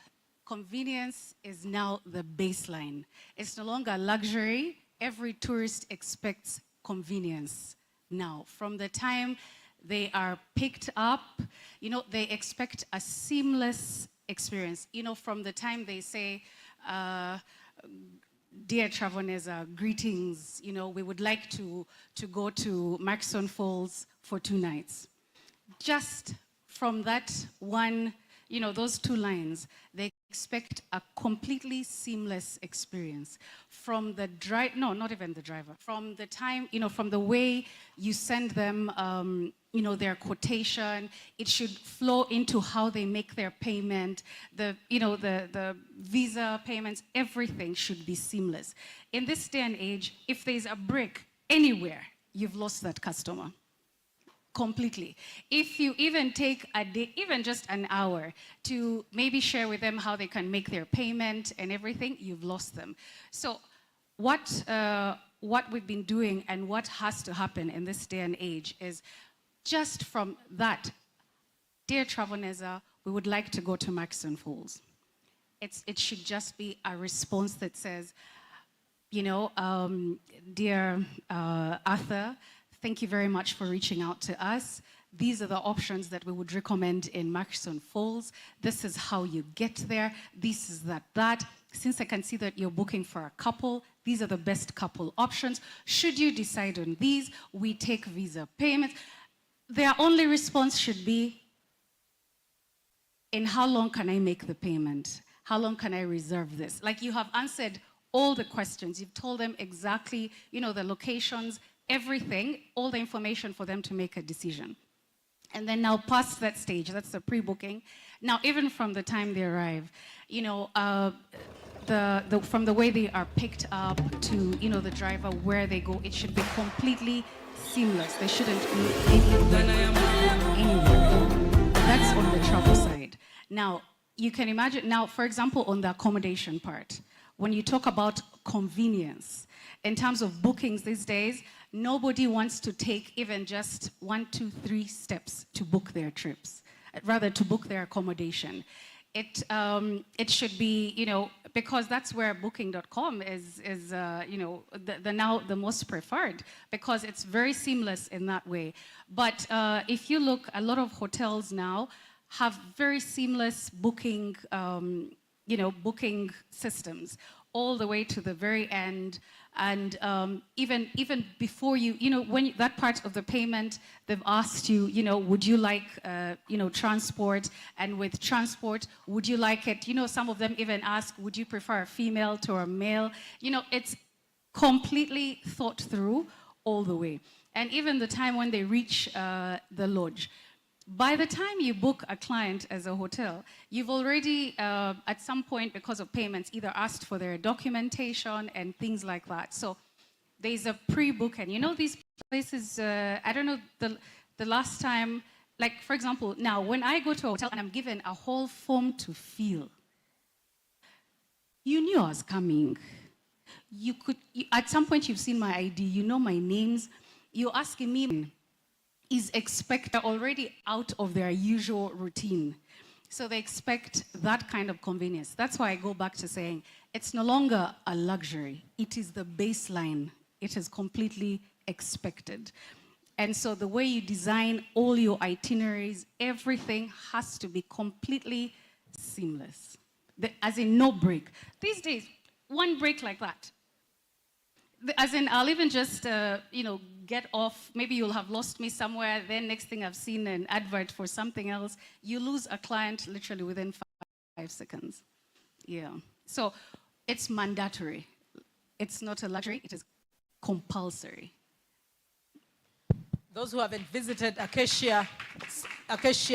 Convenience is now the baseline. It's no longer a luxury. Every tourist expects convenience now. From the time they are picked up, you know, they expect a seamless experience. You know, from the time they say, dear Travoneza, greetings, you know, we would like to go to Maxon Falls for 2 nights. Just from that one, you know, those 2 lines, they expect a completely seamless experience. From the driver, no, not even the driver, from the time, you know, from the way you send them, you know, their quotation, it should flow into how they make their payment, you know, the visa payments, everything should be seamless. In this day and age, if there's a break anywhere, you've lost that customer. Completely. If you even take a day, even just an hour, to maybe share with them how they can make their payment and everything, you've lost them. So what we've been doing and what has to happen in this day and age is just from that, dear Travoneza, we would like to go to Maxon Falls. It should just be a response that says, you know, dear Arthur, thank you very much for reaching out to us. These are the options that we would recommend in Maxon Falls. This is how you get there. This is that. Since I can see that you're booking for a couple, these are the best couple options. Should you decide on these, we take visa payments. Their only response should be, in how long can I make the payment? How long can I reserve this? Like, you have answered all the questions. You've told them exactly, you know, the locations, everything, all the information for them to make a decision. And then now past that stage, that's the pre-booking. Now, even from the time they arrive, you know, from the way they are picked up to, you know, the driver, where they go, it should be completely seamless. They shouldn't be anywhere. That's on the travel side. Now, you can imagine, now, for example, on the accommodation part, when you talk about convenience, in terms of bookings these days, nobody wants to take even just 1, 2, 3 steps to book their trips, rather to book their accommodation. It should be, you know, because that's where booking.com is you know, now the most preferred, because it's very seamless in that way. But if you look, a lot of hotels now have very seamless booking, you know, booking systems all the way to the very end. And even before you know, when that part of the payment, they've asked you, you know, would you like, you know, transport? And with transport, would you like it? You know, some of them even ask, would you prefer a female to a male? You know, it's completely thought through all the way. And even the time when they reach the lodge, by the time you book a client as a hotel, you've already, at some point, because of payments, either asked for their documentation and things like that. So there's a pre-book, and you know, these places, I don't know, the last time, like, for example, now, when I go to a hotel and I'm given a whole form to fill, you knew I was coming. At some point, you've seen my ID, you know my names, you're asking me, is expected already out of their usual routine. So they expect that kind of convenience. That's why I go back to saying, it's no longer a luxury. It is the baseline. It is completely expected. And so the way you design all your itineraries, everything has to be completely seamless. As in no break. These days, one break like that. As in, I'll even just, get off. Maybe you'll have lost me somewhere. Then next thing I've seen an advert for something else. You lose a client literally within 5 seconds. Yeah. So it's mandatory. It's not a luxury. It is compulsory.
Those who haven't visited Acacia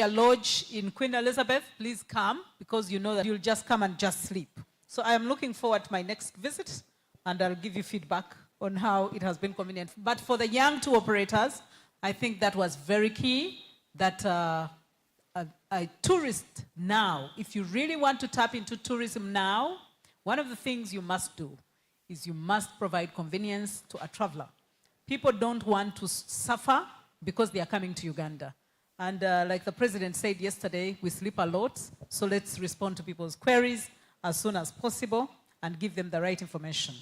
Lodge in Queen Elizabeth, please come, because you know that you'll just come and just sleep. So I am looking forward to my next visit, and I'll give you feedback on how it has been convenient. But for the young tour operators, I think that was very key, that a tourist now, if you really want to tap into tourism now, one of the things you must do is you must provide convenience to a traveler. People don't want to suffer because they are coming to Uganda. And like the president said yesterday, we sleep a lot, so let's respond to people's queries as soon as possible and give them the right information.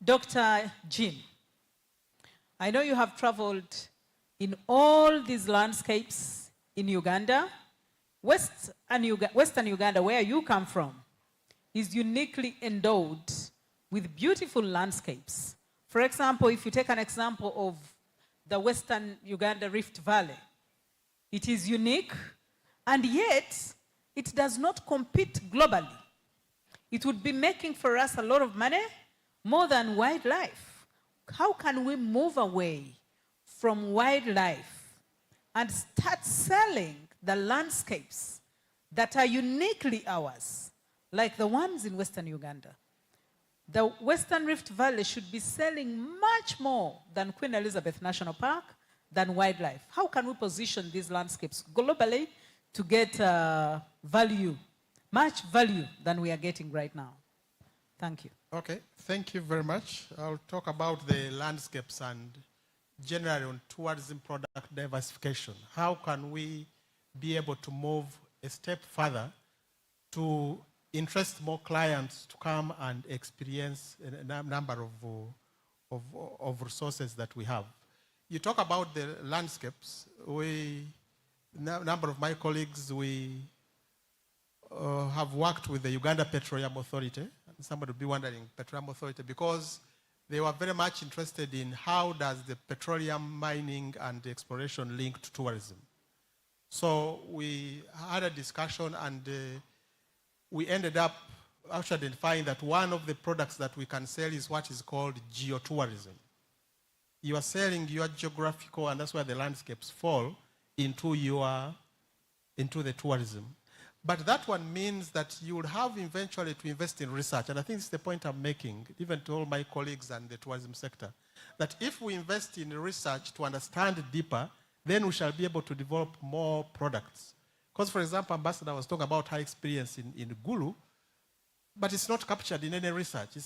Dr. Jean, I know you have traveled in all these landscapes in Uganda. Western Uganda, where you come from, is uniquely endowed with beautiful landscapes. For example, if you take an example of the Western Uganda Rift Valley, it is unique, and yet it does not compete globally. It would be making for us a lot of money, more than wildlife. How can we move away from wildlife and start selling the landscapes that are uniquely ours, like the ones in Western Uganda? The Western Rift Valley should be selling much more than Queen Elizabeth National Park, than wildlife. How can we position these landscapes globally to get value, much value than we are getting right now? Thank you.
Okay, thank you very much. I'll talk about the landscapes and generally on tourism product diversification. How can we be able to move a step further to interest more clients to come and experience a number of resources that we have? You talk about the landscapes. Number of my colleagues, we have worked with the Uganda Petroleum Authority. Somebody will be wondering, Petroleum Authority, because they were very much interested in how does the petroleum mining and exploration link to tourism. So we had a discussion, and we ended up actually identifying that one of the products that we can sell is what is called geotourism. You are selling your geographical, and that's where the landscapes fall into the tourism. But that one means that you will have eventually to invest in research, and I think this is the point I'm making, even to all my colleagues and the tourism sector, that if we invest in research to understand deeper, then we shall be able to develop more products. Because, for example, Ambassador was talking about her experience in Gulu, but it's not captured in any research. It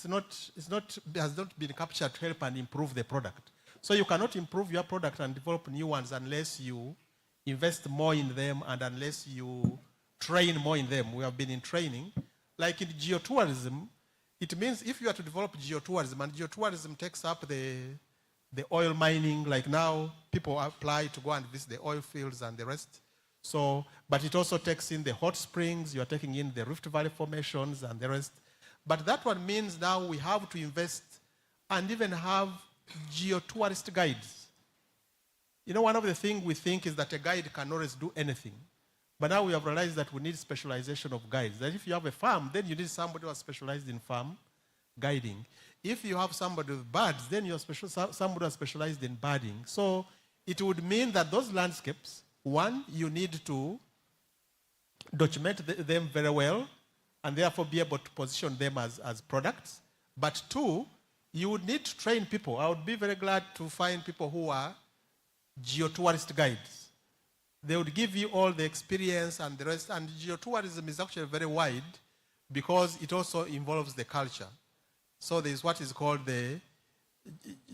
has not been captured to help and improve the product. So you cannot improve your product and develop new ones unless you invest more in them and unless you train more in them. We have been in training. Like in geotourism, it means if you are to develop geotourism, and geotourism takes up the oil mining, like now people apply to go and visit the oil fields and the rest. So, but it also takes in the hot springs, you are taking in the Rift Valley formations and the rest. But that one means now we have to invest and even have geotourist guides. You know, one of the things we think is that a guide can always do anything. But now we have realized that we need specialization of guides. That if you have a farm, then you need somebody who is specialized in farm guiding. If you have somebody with birds, then you're somebody who is specialized in birding. So it would mean that those landscapes, one, you need to document them very well and therefore be able to position them as products. But two, you would need to train people. I would be very glad to find people who are geotourist guides. They would give you all the experience and the rest. And geotourism is actually very wide because it also involves the culture. So there is what is called the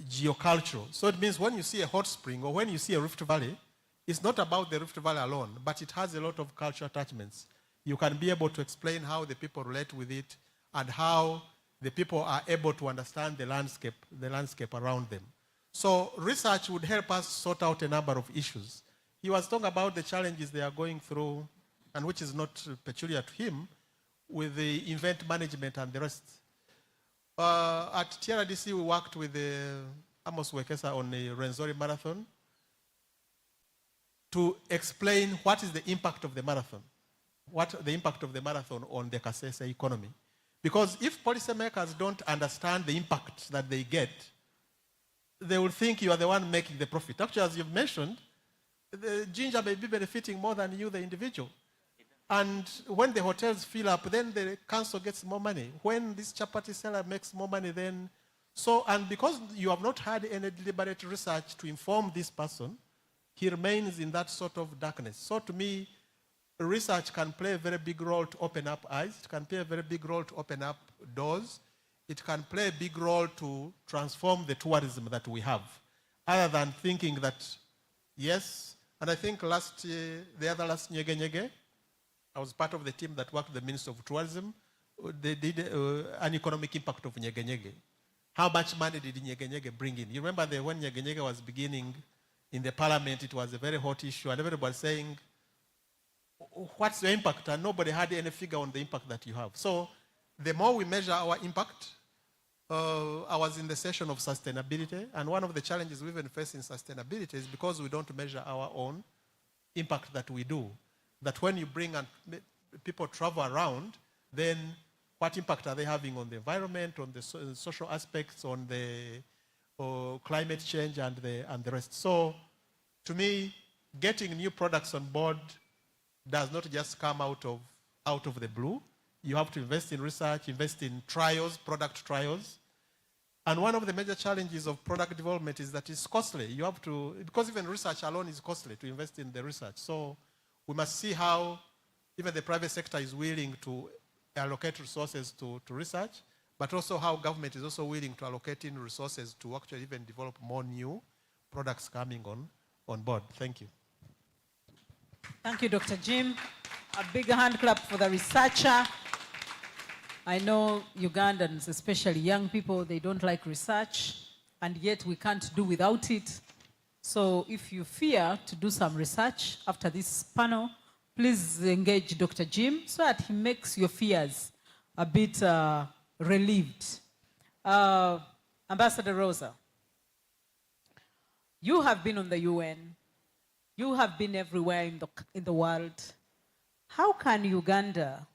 geocultural. So it means when you see a hot spring or when you see a Rift Valley, it's not about the Rift Valley alone, but it has a lot of cultural attachments. You can be able to explain how the people relate with it and how the people are able to understand the landscape around them. So research would help us sort out a number of issues. He was talking about the challenges they are going through and which is not peculiar to him, with the event management and the rest. At TRDC, we worked with Amos Wekesa on the Renzori Marathon to explain what is the impact of the marathon, what the impact of the marathon on the Kasese economy. Because if policymakers don't understand the impact that they get, they will think you are the one making the profit. Actually, as you've mentioned, the ginger may be benefiting more than you, the individual. And when the hotels fill up, then the council gets more money. When this chapati seller makes more money, then... So, and because you have not had any deliberate research to inform this person, he remains in that sort of darkness. So to me, research can play a very big role to open up eyes. It can play a very big role to open up doors. It can play a big role to transform the tourism that we have, other than thinking that, yes, and I think last year, last Nyege Nyege, I was part of the team that worked with the Minister of Tourism. They did an economic impact of Nyege Nyege. How much money did Nyege Nyege bring in? You remember that when Nyege Nyege was beginning in the parliament, it was a very hot issue, and everybody was saying, what's the impact? And nobody had any figure on the impact that you have. So the more we measure our impact, I was in the session of sustainability, and one of the challenges we even face in sustainability is because we don't measure our own impact that we do. That when you bring and people travel around, then what impact are they having on the environment, on the social aspects, on the climate change and the rest. So to me, getting new products on board does not just come out of the blue. You have to invest in research, invest in trials, product trials. And one of the major challenges of product development is that it's costly. You have to, because even research alone is costly to invest in the research. So we must see how even the private sector is willing to allocate resources to research, but also how government is also willing to allocate in resources to actually even develop more new products coming on board. Thank you.
Thank you, Dr. Jim. A big hand clap for the researcher. I know Ugandans, especially young people, they don't like research, and yet we can't do without it. So if you fear to do some research after this panel, please engage Dr. Jim so that he makes your fears a bit relieved. Ambassador Rosa, you have been on the UN. You have been everywhere in the world. How can Uganda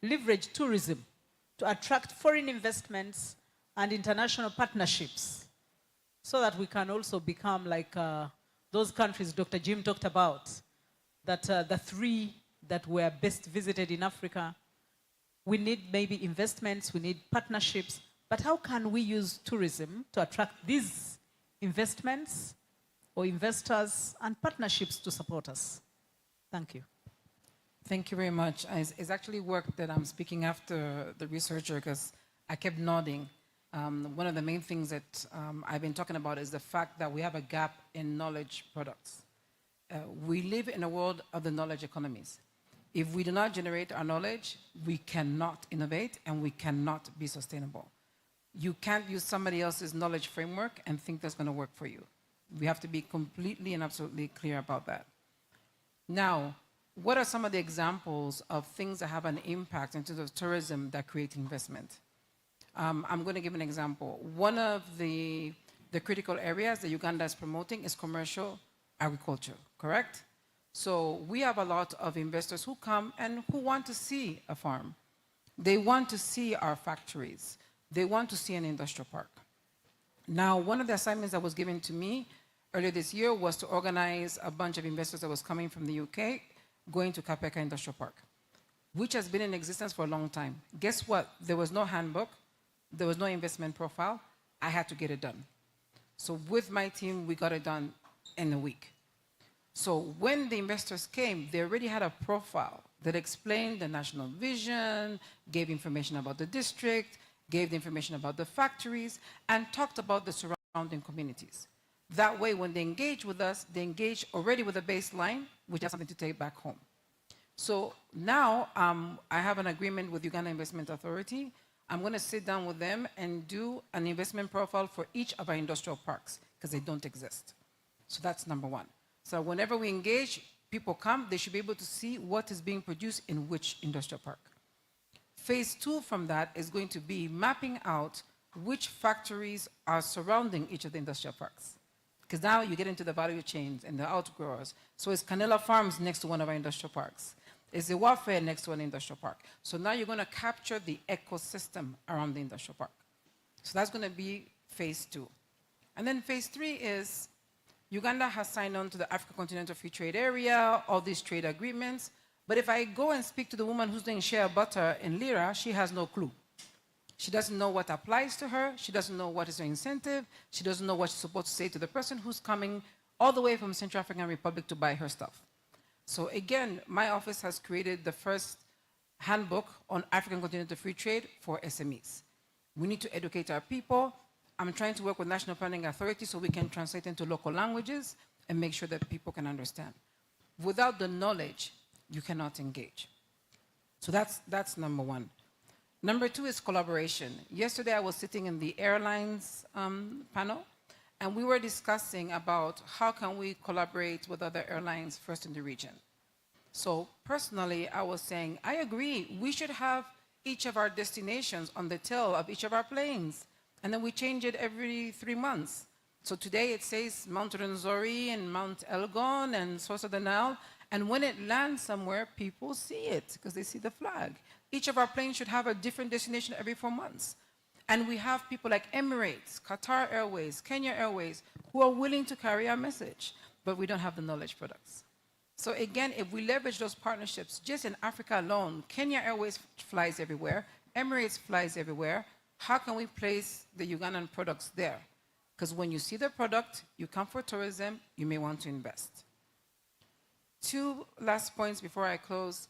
leverage tourism to attract foreign investments and international partnerships so that we can also become like those countries Dr. Jim talked about, that the 3 that were best visited in Africa? We need maybe investments, we need partnerships, but how can we use tourism to attract these investments or investors and partnerships to support us? Thank you.
Thank you very much. It's actually work that I'm speaking after the researcher because I kept nodding. One of the main things that I've been talking about is the fact that we have a gap in knowledge products. We live in a world of the knowledge economies. If we do not generate our knowledge, we cannot innovate and we cannot be sustainable. You can't use somebody else's knowledge framework and think that's going to work for you. We have to be completely and absolutely clear about that. Now, what are some of the examples of things that have an impact in terms of tourism that create investment? I'm going to give an example. One of the critical areas that Uganda is promoting is commercial agriculture, correct? So we have a lot of investors who come and who want to see a farm. They want to see our factories. They want to see an industrial park. Now, one of the assignments that was given to me earlier this year was to organize a bunch of investors that was coming from the UK going to Kapeka Industrial Park, which has been in existence for a long time. Guess what? There was no handbook. There was no investment profile. I had to get it done. So with my team, we got it done in a week. So when the investors came, they already had a profile that explained the national vision, gave information about the district, gave the information about the factories, and talked about the surrounding communities. That way, when they engage with us, they engage already with a baseline, which has something to take back home. So now I have an agreement with Uganda Investment Authority. I'm going to sit down with them and do an investment profile for each of our industrial parks because they don't exist. So that's number one. So whenever we engage, people come, they should be able to see what is being produced in which industrial park. Phase 2 from that is going to be mapping out which factories are surrounding each of the industrial parks. Because now you get into the value chains and the outgrowers. So it's Canela Farms next to one of our industrial parks. Is the warfare next to an industrial park. So now you're going to capture the ecosystem around the industrial park. So that's going to be phase 2. And then phase 3 is Uganda has signed on to the African Continental Free Trade Area, all these trade agreements. But if I go and speak to the woman who's doing shea butter in Lira, she has no clue. She doesn't know what applies to her. She doesn't know what is her incentive. She doesn't know what she's supposed to say to the person who's coming all the way from Central African Republic to buy her stuff. So again, my office has created the first handbook on African Continental Free Trade for SMEs. We need to educate our people. I'm trying to work with National Planning Authority so we can translate into local languages and make sure that people can understand. Without the knowledge, you cannot engage. So that's number 1. Number 2 is collaboration. Yesterday, I was sitting in the airlines panel, and we were discussing about how can we collaborate with other airlines first in the region. So personally, I was saying, I agree, we should have each of our destinations on the tail of each of our planes, and then we change it every 3 months. So today it says Mount Rwenzori and Mount Elgon and Source of the Nile, and when it lands somewhere, people see it because they see the flag. Each of our planes should have a different destination every 4 months. And we have people like Emirates, Qatar Airways, Kenya Airways, who are willing to carry our message, but we don't have the knowledge products. So again, if we leverage those partnerships, just in Africa alone, Kenya Airways flies everywhere, Emirates flies everywhere. How can we place the Ugandan products there? Because when you see the product, you come for tourism, you may want to invest. 2 last points before I close.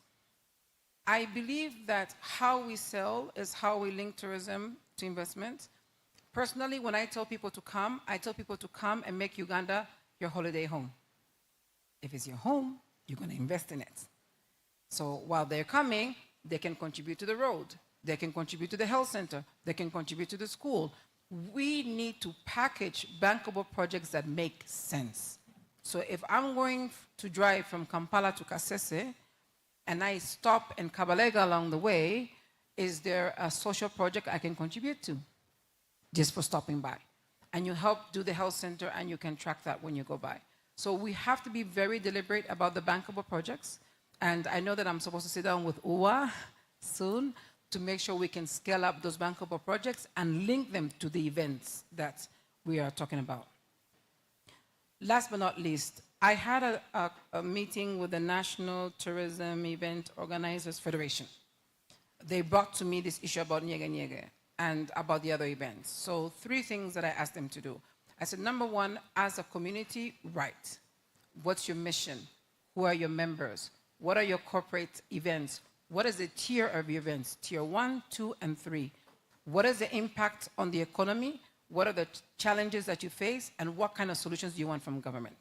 I believe that how we sell is how we link tourism to investment. Personally, when I tell people to come, I tell people to come and make Uganda your holiday home. If it's your home, you're going to invest in it. So while they're coming, they can contribute to the road. They can contribute to the health center. They can contribute to the school. We need to package bankable projects that make sense. So if I'm going to drive from Kampala to Kasese, and I stop in Kabalega along the way, is there a social project I can contribute to just for stopping by? And you help do the health center, and you can track that when you go by. So we have to be very deliberate about the bankable projects. And I know that I'm supposed to sit down with UWA soon to make sure we can scale up those bankable projects and link them to the events that we are talking about. Last but not least, I had a meeting with the National Tourism Event Organizers Federation. They brought to me this issue about Nyege Nyege and about the other events. So 3 things that I asked them to do. I said, number 1, as a community, write. What's your mission? Who are your members? What are your corporate events? What is the tier of your events? Tier 1, 2, and 3. What is the impact on the economy? What are the challenges that you face? And what kind of solutions do you want from government?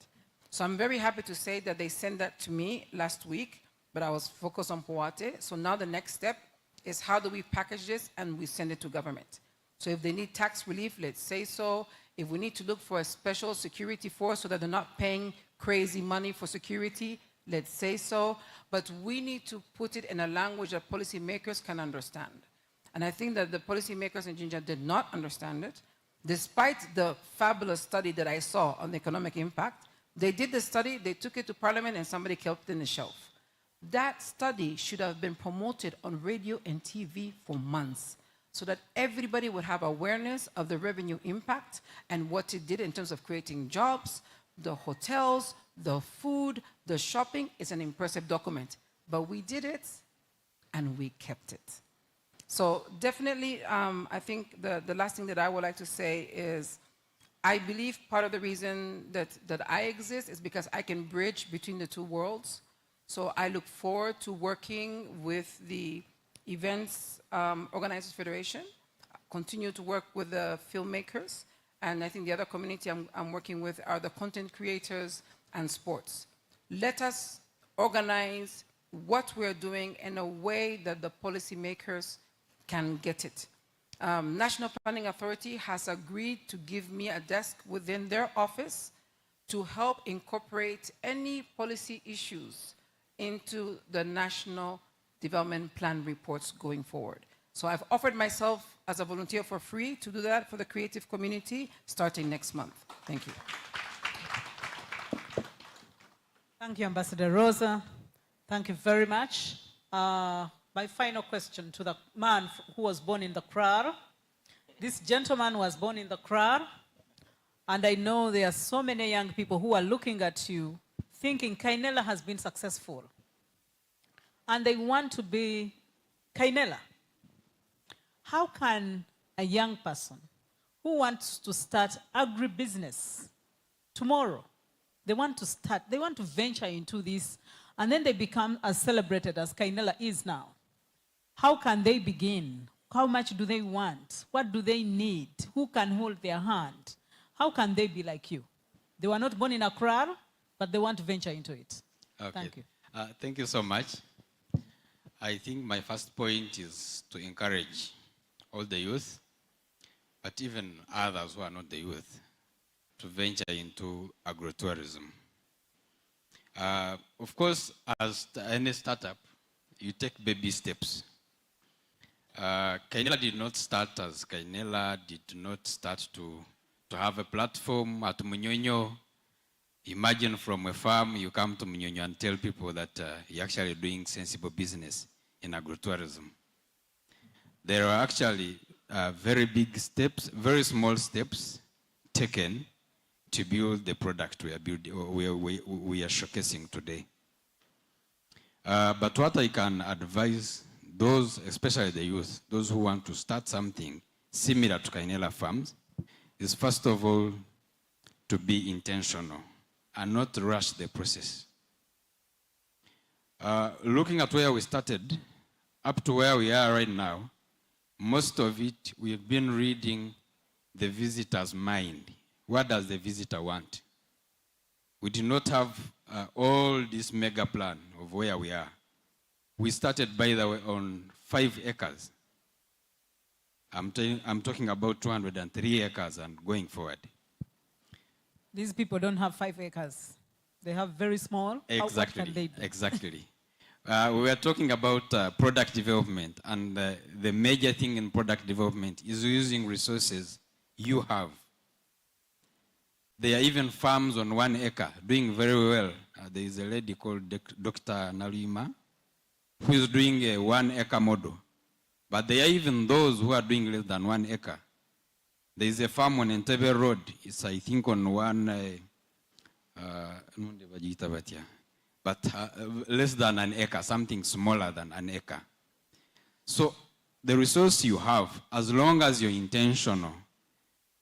So I'm very happy to say that they sent that to me last week, but I was focused on Poate. So now the next step is how do we package this and we send it to government. So if they need tax relief, let's say so. If we need to look for a special security force so that they're not paying crazy money for security, let's say so. But we need to put it in a language that policymakers can understand. And I think that the policymakers in Jinja did not understand it. Despite the fabulous study that I saw on the economic impact, they did the study, they took it to Parliament, and somebody kept it in the shelf. That study should have been promoted on radio and TV for months so that everybody would have awareness of the revenue impact and what it did in terms of creating jobs, the hotels, the food, the shopping. It's an impressive document. But we did it, and we kept it. So definitely, I think the last thing that I would like to say is I believe part of the reason that I exist is because I can bridge between the 2 worlds. So I look forward to working with the Events Organizers Federation, continue to work with the filmmakers, and I think the other community I'm working with are the content creators and sports. Let us organize what we're doing in a way that the policymakers can get it. National Planning Authority has agreed to give me a desk within their office to help incorporate any policy issues into the National Development Plan reports going forward. So I've offered myself as a volunteer for free to do that for the creative community starting next month. Thank you.
Thank you, Ambassador Rosa. Thank you very much. My final question to the man who was born in the crowd. This gentleman was born in the crowd, and I know there are so many young people who are looking at you thinking Kainela has been successful, and they want to be Kainela. How can a young person who wants to start agribusiness tomorrow, they want to venture into this, and then they become as celebrated as Kainela is now? How can they begin? How much do they want? What do they need? Who can hold their hand? How can they be like you? They were not born in Accra, but they want to venture into it.
Okay.
Thank you.
Thank you so much. I think my first point is to encourage all the youth, but even others who are not the youth, to venture into agrotourism. Of course, as any startup, you take baby steps. Kainela did not start as Kainela, did not start to have a platform at Munyonyo. Imagine from a farm, you come to Munyonyo and tell people that you're actually doing sensible business in agrotourism. There are actually very big steps, very small steps taken to build the product we are showcasing today. But what I can advise those, especially the youth, those who want to start something similar to Kainela Farms, is first of all to be intentional and not rush the process. Looking at where we started, up to where we are right now, most of it, we've been reading the visitor's mind. What does the visitor want? We do not have all this mega plan of where we are. We started, by the way, on 5 acres. I'm talking about 203 acres and going forward.
These people don't have 5 acres. They have very small.
Exactly.
What can they do?
Exactly. We are talking about product development, and the major thing in product development is using resources you have. There are even farms on 1 acre doing very well. There is a lady called Dr. Nalima, who is doing a 1 acre model. But there are even those who are doing less than 1 acre. There is a farm on Entebbe Road. It's, I think, on less than 1 acre, something smaller than 1 acre. So the resource you have, as long as you're intentional,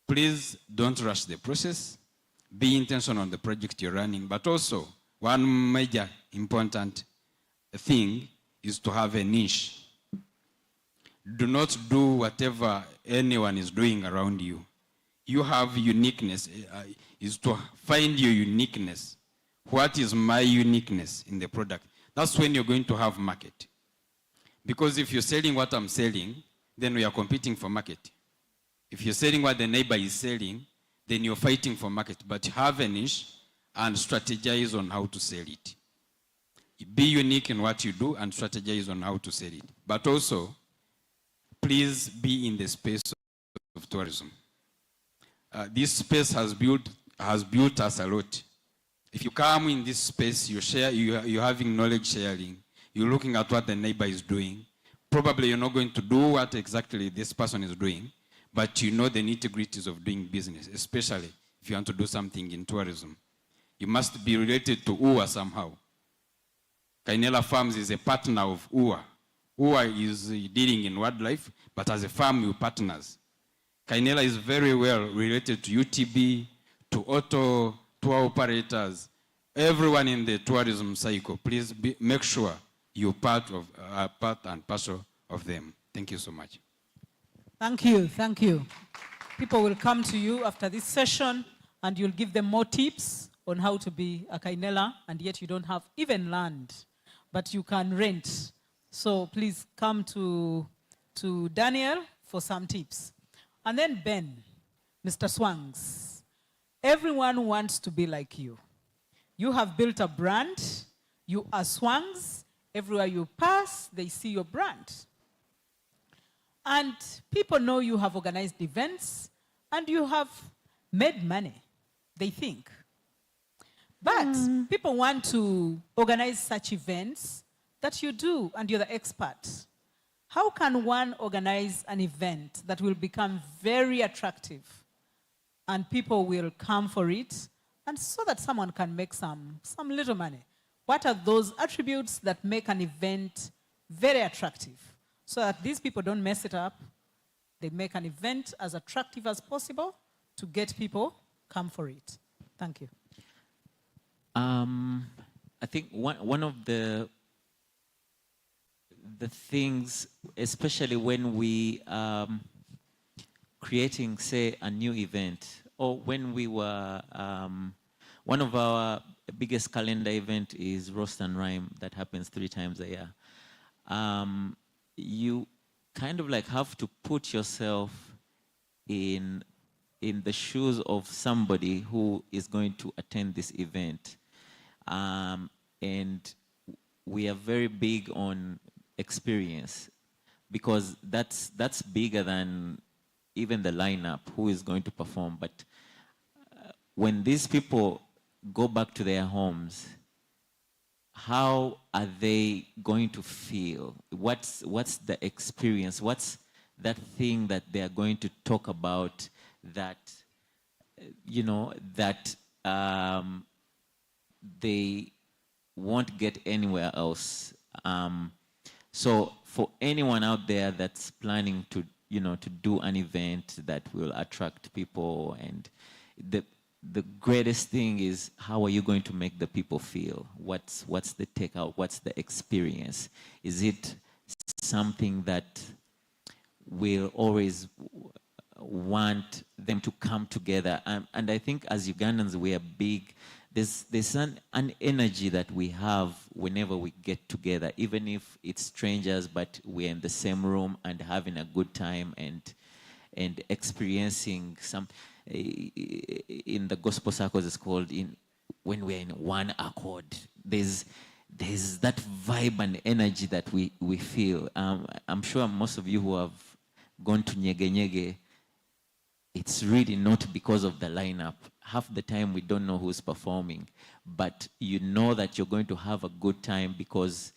please don't rush the process. Be intentional on the project you're running. But also, one major important thing is to have a niche. Do not do whatever anyone is doing around you. You have uniqueness, is to find your uniqueness. What is my uniqueness in the product? That's when you're going to have market. Because if you're selling what I'm selling, then we are competing for market. If you're selling what the neighbor is selling, then you're fighting for market. But have a niche and strategize on how to sell it. Be unique in what you do and strategize on how to sell it. But also, please be in the space of tourism. This space has built us a lot. If you come in this space, you're having knowledge sharing, you're looking at what the neighbor is doing. Probably you're not going to do what exactly this person is doing, but you know the nitty-gritties of doing business, especially if you want to do something in tourism. You must be related to UWA somehow. Kainela Farms is a partner of UWA. UWA is dealing in wildlife, but as a farm, you partners. Kainela is very well related to UTB, to auto tour operators, everyone in the tourism cycle. Please make sure you're part and parcel of them. Thank you so much.
Thank you, thank you. People will come to you after this session and you'll give them more tips on how to be a Kainela, and yet you don't have even land, but you can rent. So please come to Daniel for some tips. And then Ben, Mr. Swangs. Everyone wants to be like you. You have built a brand. You are Swangs. Everywhere you pass, they see your brand. And people know you have organized events and you have made money, they think. But people want to organize such events that you do and you're the expert. How can one organize an event that will become very attractive and people will come for it and so that someone can make some little money? What are those attributes that make an event very attractive so that these people don't mess it up? They make an event as attractive as possible to get people come for it. Thank you.
I think one of the things, especially when we creating, say, a new event, or when we were, one of our biggest calendar event is Roast and Rhyme that happens 3 times a year. You kind of like have to put yourself in the shoes of somebody who is going to attend this event. And we are very big on experience because that's bigger than even the lineup, who is going to perform. But when these people go back to their homes, how are they going to feel? What's the experience? What's that thing that they are going to talk about that, you know, that they won't get anywhere else? So for anyone out there that's planning to, you know, to do an event that will attract people, and the greatest thing is, how are you going to make the people feel? What's the takeout? What's the experience? Is it something that will always want them to come together? And I think as Ugandans, we are big. There's an energy that we have whenever we get together, even if it's strangers, but we're in the same room and having a good time and experiencing some. In the gospel circles, it's called when we're in one accord. There's that vibe and energy that we feel. I'm sure most of you who have gone to Nyege Nyege, it's really not because of the lineup. Half the time we don't know who's performing, but you know that you're going to have a good time because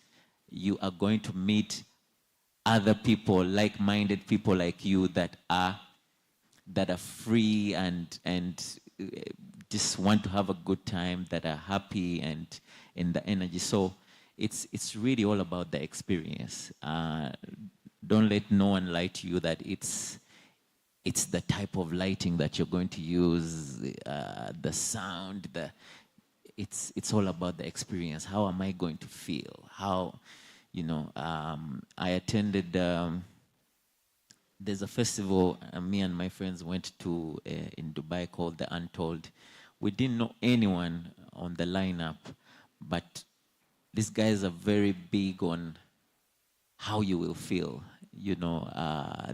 you are going to meet other people, like-minded people like you that are free and just want to have a good time, that are happy and in the energy. So it's really all about the experience. Don't let no one lie to you that it's the type of lighting that you're going to use, the sound, it's all about the experience. How am I going to feel? How, you know, I attended, there's a festival me and my friends went to in Dubai called The Untold. We didn't know anyone on the lineup, but these guys are very big on how you will feel, you know,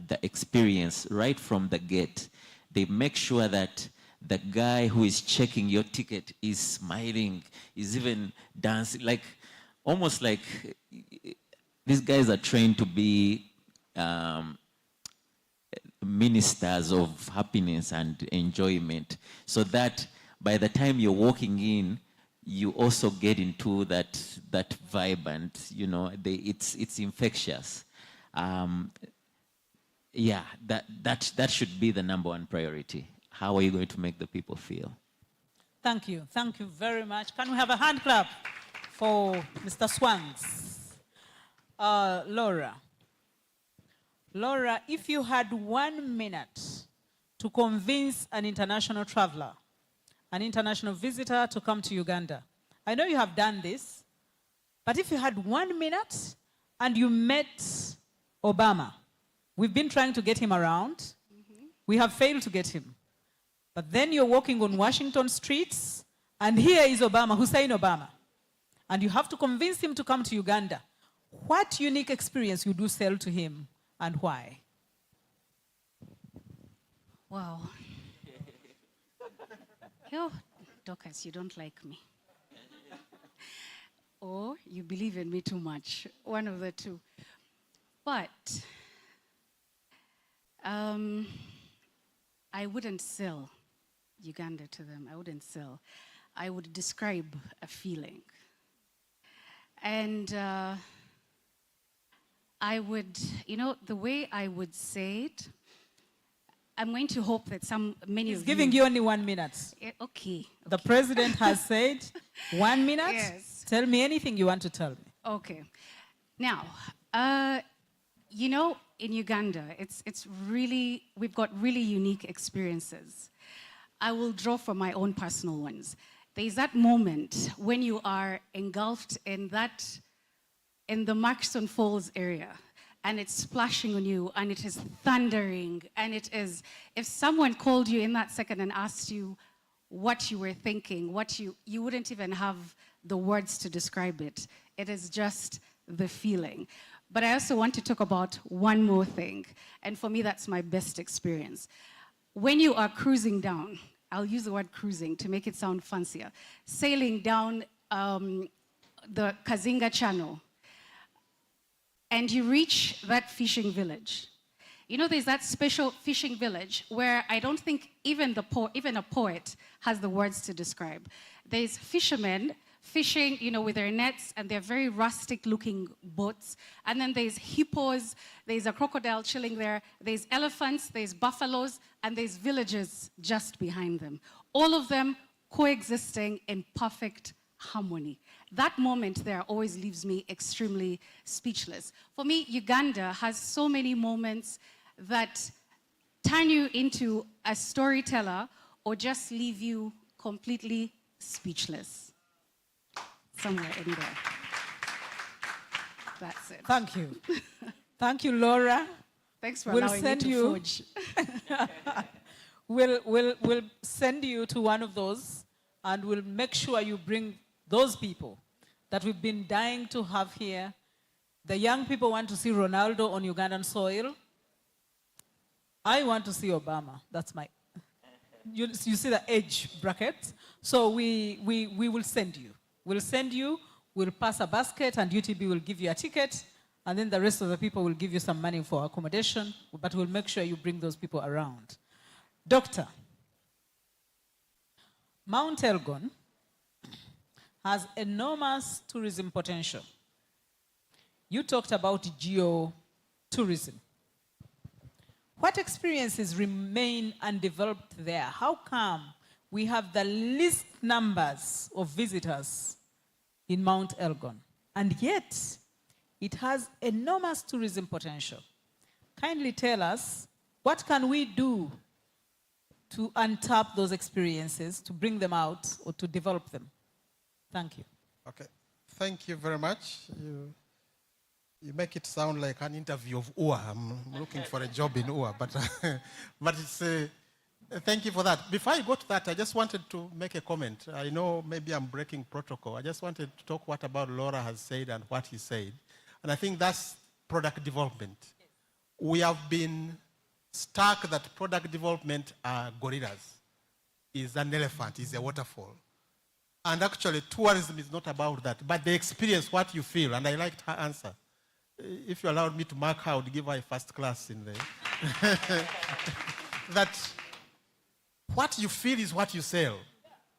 the experience right from the gate. They make sure that the guy who is checking your ticket is smiling, is even dancing, like almost like these guys are trained to be ministers of happiness and enjoyment, so that by the time you're walking in, you also get into that vibe, and you know it's infectious. Yeah, that should be the #1 priority. How are you going to make the people feel?
Thank you very much. Can we have a hand clap for Mr. Swangs? Laura, if you had 1 minute to convince an international traveler, an international visitor to come to Uganda, I know you have done this, but if you had 1 minute and you met Obama, we've been trying to get him around, we have failed to get him. But then you're walking on Washington streets, and here is Obama, Hussein Obama, and you have to convince him to come to Uganda. What unique experience you do sell to him, and why?
Wow. Yo, Dorcas, you don't like me. Or you believe in me too much. One of the two. But I wouldn't sell Uganda to them. I wouldn't sell. I would describe a feeling. And I would, the way I would say it, I'm going to hope that many
He's
of
giving you only 1 minute.
Okay.
The president has said 1 minute.
Yes.
Tell me anything you want to tell me.
Okay. Now, in Uganda, it's really, we've got really unique experiences. I will draw from my own personal ones. There's that moment when you are engulfed in the Murchison Falls area, and it's splashing on you, and it is thundering, and it is, if someone called you in that second and asked you what you were thinking, you wouldn't even have the words to describe it. It is just the feeling. But I also want to talk about one more thing, and for me, that's my best experience. When you are cruising down, I'll use the word cruising to make it sound fancier, sailing down the Kazinga Channel, and you reach that fishing village. There's that special fishing village where I don't think even a poet has the words to describe. There's fishermen fishing, with their nets, and they're very rustic-looking boats. And then there's hippos, there's a crocodile chilling there, there's elephants, there's buffaloes, and there's villages just behind them. All of them coexisting in perfect harmony. That moment there always leaves me extremely speechless. For me, Uganda has so many moments that turn you into a storyteller or just leave you completely speechless. Somewhere in there. That's it.
Thank you. Thank you, Laura.
Thanks for
We'll
allowing me
send
to
you-
forge.
We'll send you to one of those, and we'll make sure you bring those people that we've been dying to have here. The young people want to see Ronaldo on Ugandan soil. I want to see Obama. That's my... You see the age bracket? So we will send you. We'll send you, we'll pass a basket, and UTB will give you a ticket, and then the rest of the people will give you some money for accommodation, but we'll make sure you bring those people around. Doctor, Mount Elgon has enormous tourism potential. You talked about geotourism. What experiences remain undeveloped there? How come we have the least numbers of visitors in Mount Elgon, and yet it has enormous tourism potential? Kindly tell us, what can we do to untap those experiences, to bring them out, or to develop them? Thank you.
Okay, thank you very much. You make it sound like an interview of UA. I'm looking for a job in UA, but it's, thank you for that. Before I go to that, I just wanted to make a comment. I know maybe I'm breaking protocol. I just wanted to talk what about Laura has said and what he said. And I think that's product development. We have been stuck that product development are gorillas, is an elephant, is a waterfall. And actually, tourism is not about that, but the experience, what you feel, and I liked her answer. If you allowed me to mark her, I would give her a first class in there. That what you feel is what you sell.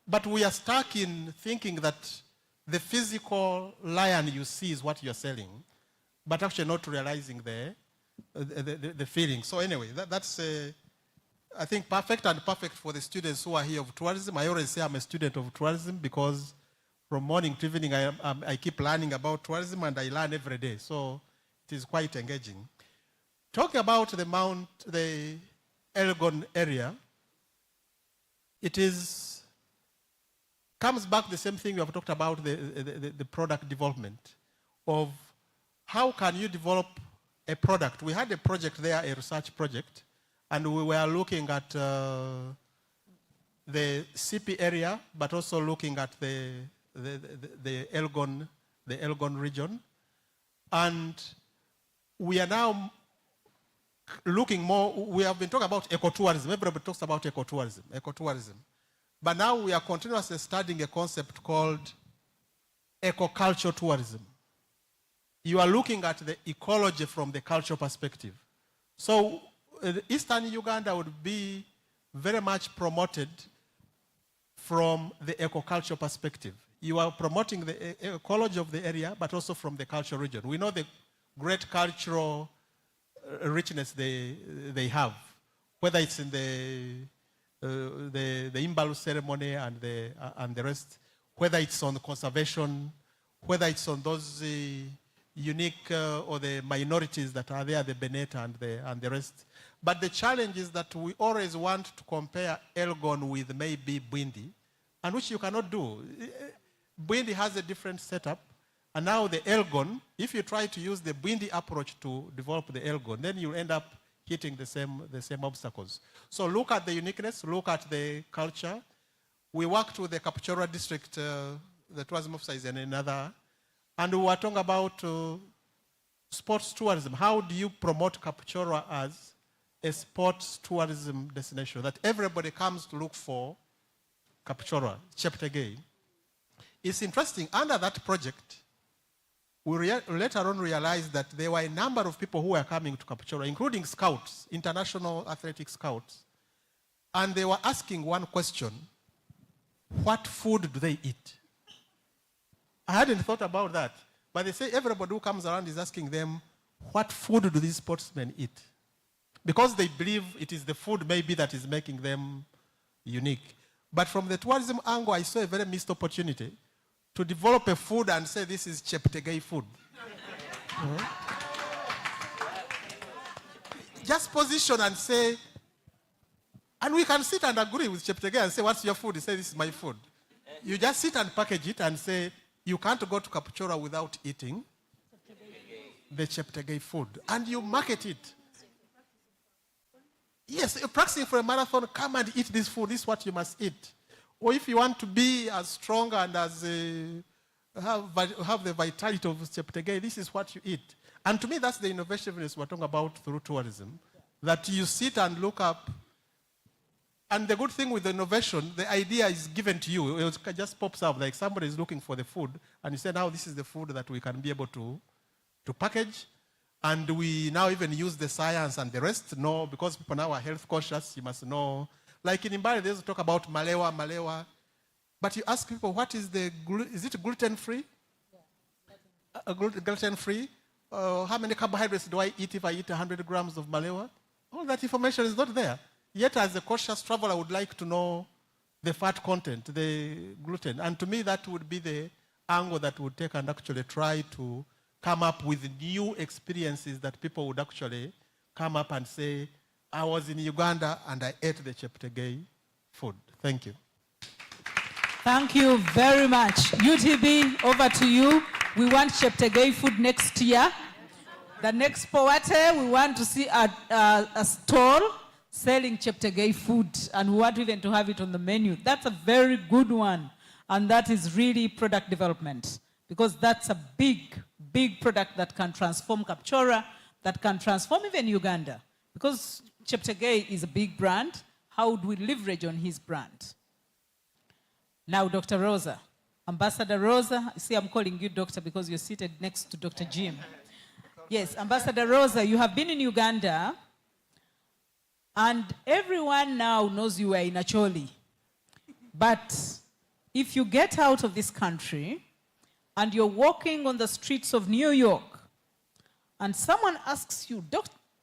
But we are stuck in thinking that the physical lion you see is what you're selling, but actually not realizing the feeling. So anyway, that's, I think, perfect and perfect for the students who are here of tourism. I always say I'm a student of tourism because from morning to evening I keep learning about tourism, and I learn every day. So it is quite engaging. Talking about the Elgon area, it comes back the same thing we have talked about, the product development of how can you develop a product. We had a project there, a research project, and we were looking at the CP area, but also looking at the Elgon region. And we are now looking more, we have been talking about ecotourism. Everybody talks about ecotourism. But now we are continuously studying a concept called eco-culture tourism. You are looking at the ecology from the cultural perspective. So Eastern Uganda would be very much promoted from the eco-culture perspective. You are promoting the ecology of the area, but also from the cultural region. We know the great cultural richness they have, whether it's in the Imbalu ceremony and the rest, whether it's on conservation, whether it's on those unique or the minorities that are there, the Benet and the rest. But the challenge is that we always want to compare Elgon with maybe Bwindi, and which you cannot do. Bwindi has a different setup, and now the Elgon, if you try to use the Bwindi approach to develop the Elgon, then you end up hitting the same obstacles. So look at the uniqueness, look at the culture. We worked with the Kapchorwa district, the tourism officer is in another, and we were talking about sports tourism. How do you promote Kapchorwa as a sports tourism destination that everybody comes to look for Kapchorwa, Cheptegei? It's interesting, under that project, we later on realized that there were a number of people who were coming to Kapchorwa, including scouts, international athletic scouts, and they were asking one question: what food do they eat? I hadn't thought about that, but they say everybody who comes around is asking them, what food do these sportsmen eat? Because they believe it is the food maybe that is making them unique. But from the tourism angle, I saw a very missed opportunity to develop a food and say this is Cheptegei food. Just position and say, and we can sit and agree with Cheptegei and say, what's your food? He says, this is my food. You just sit and package it and say, you can't go to Kapchorwa without eating the Cheptegei food. And you market it. Yes, you're practicing for a marathon, come and eat this food. This is what you must eat. Or if you want to be as strong and as have the vitality of Cheptegei, this is what you eat. And to me, that's the innovativeness we're talking about through tourism. That you sit and look up. And the good thing with the innovation, the idea is given to you. It just pops up, like somebody is looking for the food, and you say, now this is the food that we can be able to package. And we now even use the science and the rest. No, because people now are health conscious, you must know. Like in Imbari, there's talk about malewa. But you ask people, what is is it gluten-free? Yeah, gluten-free? How many carbohydrates do I eat if I eat 100 grams of malewa? All that information is not there. Yet, as a cautious traveler, I would like to know the fat content, the gluten. And to me, that would be the angle that would take and actually try to come up with new experiences that people would actually come up and say, I was in Uganda and I ate the Cheptegei food. Thank you.
Thank you very much. UTB, over to you. We want Cheptegei food next year. The next Powate, we want to see a stall selling Cheptegei food, and we want even to have it on the menu. That's a very good one, and that is really product development, because that's a big product that can transform Kapchorwa, that can transform even Uganda, because Cheptegei is a big brand. How would we leverage on his brand? Now, Dr. Rosa, Ambassador Rosa, see I'm calling you doctor because you're seated next to Dr. Jim. Yes, Ambassador Rosa, you have been in Uganda, and everyone now knows you were in Acholi. But if you get out of this country and you're walking on the streets of New York and someone asks you,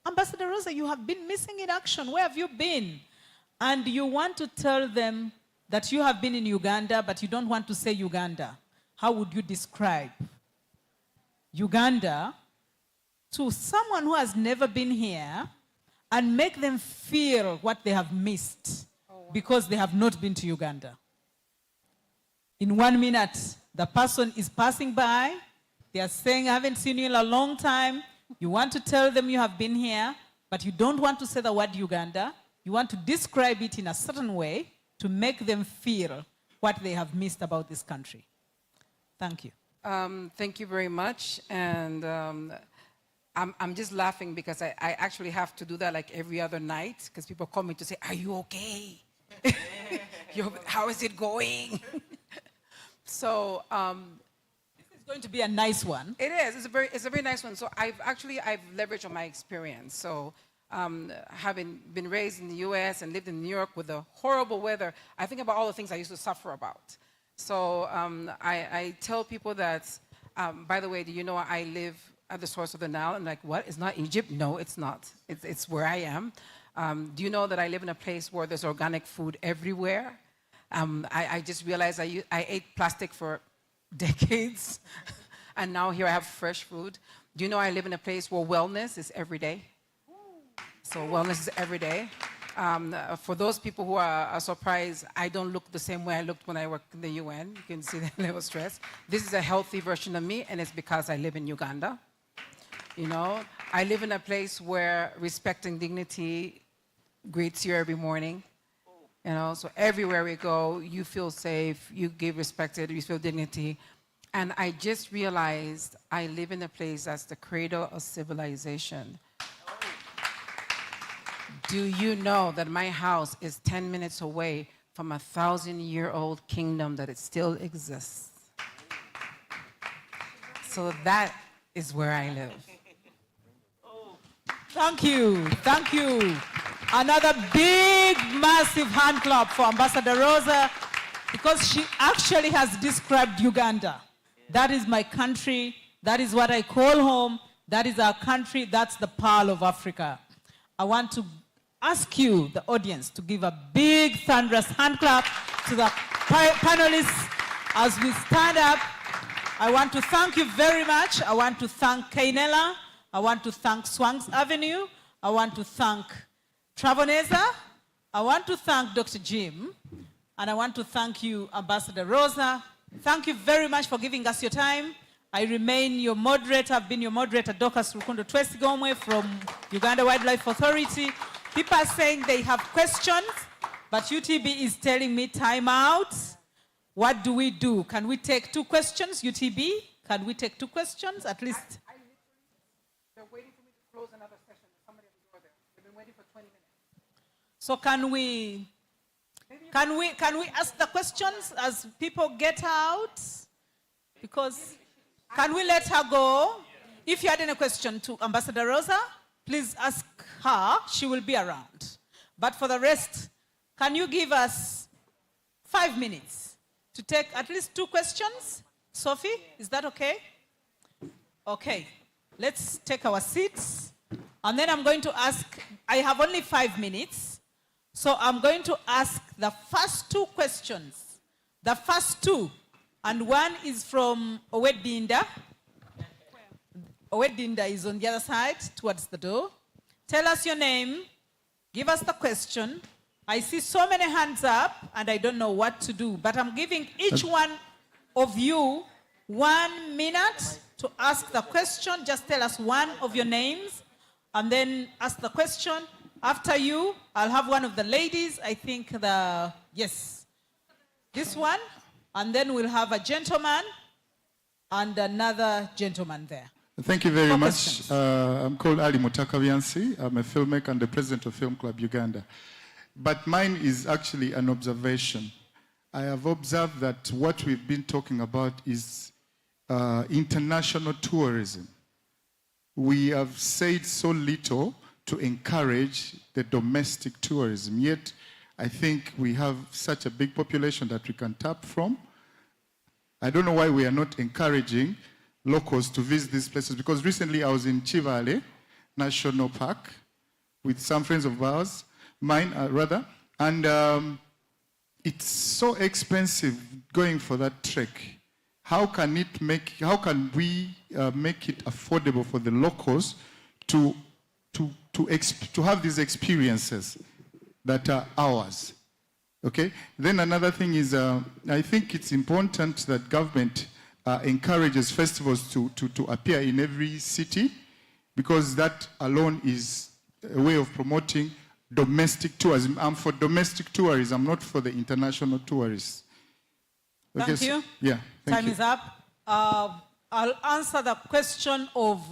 Ambassador Rosa, you have been missing in action. Where have you been? And you want to tell them that you have been in Uganda, but you don't want to say Uganda. How would you describe Uganda to someone who has never been here and make them feel what they have missed because they have not been to Uganda? In 1 minute, the person is passing by. They are saying, I haven't seen you in a long time. You want to tell them you have been here, but you don't want to say the word Uganda. You want to describe it in a certain way to make them feel what they have missed about this country. Thank you.
Thank you very much. And I'm just laughing because I actually have to do that like every other night because people call me to say, are you okay? How is it going? So
This is going to be a nice one.
it is. It's a very nice one. So I've leveraged on my experience. So having been raised in the U.S. and lived in New York with the horrible weather, I think about all the things I used to suffer about. So I tell people that, by the way, do you know I live at the source of the Nile? I'm like, what? It's not Egypt? No, it's not. It's where I am. Do you know that I live in a place where there's organic food everywhere? I just realized I ate plastic for decades, and now here I have fresh food. Do you know I live in a place where wellness is every day? So wellness is every day. For those people who are surprised, I don't look the same way I looked when I worked in the UN. You can see the level of stress. This is a healthy version of me, and it's because I live in Uganda. You know, I live in a place where respect and dignity greets you every morning. You know, so everywhere we go, you feel safe, you get respected, you feel dignity. And I just realized I live in a place that's the cradle of civilization. Do you know that my house is 10 minutes away from a 1,000-year-old kingdom that it still exists? So that is where I live.
Thank you. Thank you. Another big, massive hand clap for Ambassador Rosa, because she actually has described Uganda. That is my country. That is what I call home. That is our country. That's the pearl of Africa. I want to ask you, the audience, to give a big, thunderous hand clap to the panelists as we stand up. I want to thank you very much. I want to thank Kainela. I want to thank Swangs Avenue. I want to thank Travoneza. I want to thank Dr. Jim. And I want to thank you, Ambassador Rosa. Thank you very much for giving us your time. I remain your moderator. I've been your moderator, Dorcas Rukundo Twesigomwe from Uganda Wildlife Authority. People are saying they have questions, but UTB is telling me time out. What do we do? Can we take 2 questions, UTB? Can we take 2 questions, at least?
They're waiting for me to close another session. Somebody at the door there. They've been waiting for 20 minutes.
So can we ask the questions as people get out? Because, can we let her go? If you had any question to Ambassador Rosa, please ask her. She will be around. But for the rest, can you give us 5 minutes to take at least 2 questions? Sophie, is that okay? Okay. Let's take our seats. And then I'm going to ask, I have only 5 minutes. So I'm going to ask the first 2 questions. The first 2. And one is from Owedinda. Owedinda is on the other side, towards the door. Tell us your name. Give us the question. I see so many hands up, and I don't know what to do. But I'm giving each one of you 1 minute to ask the question. Just tell us one of your names, and then ask the question. After you, I'll have one of the ladies. I think this one. And then we'll have a gentleman and another gentleman there.
Thank you very
4
much.
questions.
I'm called Ali Mutakaviansi. I'm a filmmaker and the president of Film Club Uganda. But mine is actually an observation. I have observed that what we've been talking about is international tourism. We have said so little to encourage the domestic tourism, yet I think we have such a big population that we can tap from. I don't know why we are not encouraging locals to visit these places, because recently I was in Chivale National Park with some friends of ours, and it's so expensive going for that trek. How can we make it affordable for the locals to have these experiences that are ours? Okay. Then another thing is, I think it's important that government encourages festivals to appear in every city, because that alone is a way of promoting domestic tourism. I'm for domestic tourism, not for the international tourists. Okay,
Thank you.
Yeah. Thank
Time
you.
is up. I'll answer the question of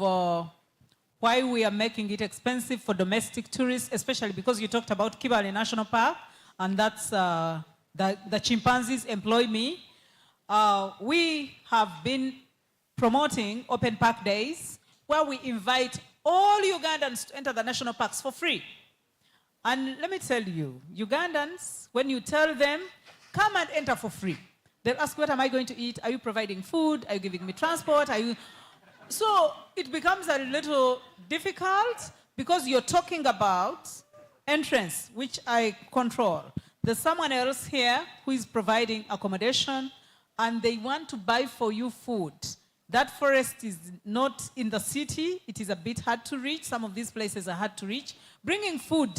why we are making it expensive for domestic tourists, especially because you talked about Kibale National Park, and that's the chimpanzees employ me. We have been promoting open park days where we invite all Ugandans to enter the national parks for free. And let me tell you, Ugandans, when you tell them, come and enter for free, they'll ask, what am I going to eat? Are you providing food? Are you giving me transport? Are you... So it becomes a little difficult because you're talking about entrance, which I control. There's someone else here who is providing accommodation, and they want to buy for you food. That forest is not in the city. It is a bit hard to reach. Some of these places are hard to reach. Bringing food,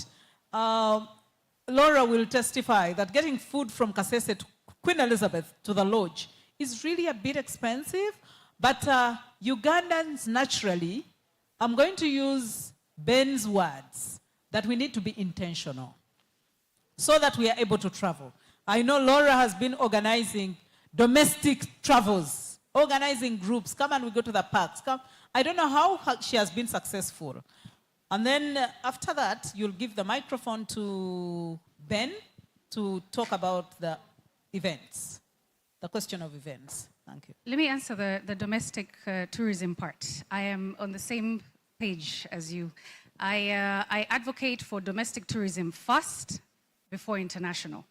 Laura will testify that getting food from Kasese to Queen Elizabeth to the lodge is really a bit expensive, but Ugandans naturally, I'm going to use Ben's words, that we need to be intentional so that we are able to travel. I know Laura has been organizing domestic travels, organizing groups. Come and we go to the parks. Come. I don't know how she has been successful. And then after that, you'll give the microphone to Ben to talk about the events, the question of events. Thank you.
Let me answer the domestic tourism part. I am on the same page as you. I advocate for domestic tourism first before international.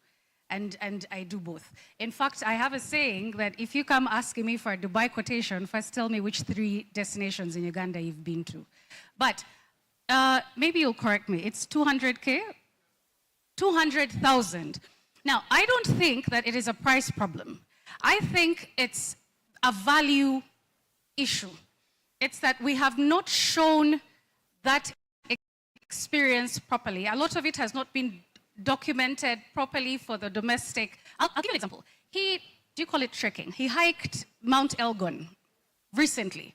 And I do both. In fact, I have a saying that if you come asking me for a Dubai quotation, first tell me which 3 destinations in Uganda you've been to. But maybe you'll correct me. It's 200K? 200,000. Now, I don't think that it is a price problem. I think it's a value issue. It's that we have not shown that experience properly. A lot of it has not been documented properly for the domestic. I'll give you an example. Do you call it trekking? He hiked Mount Elgon recently.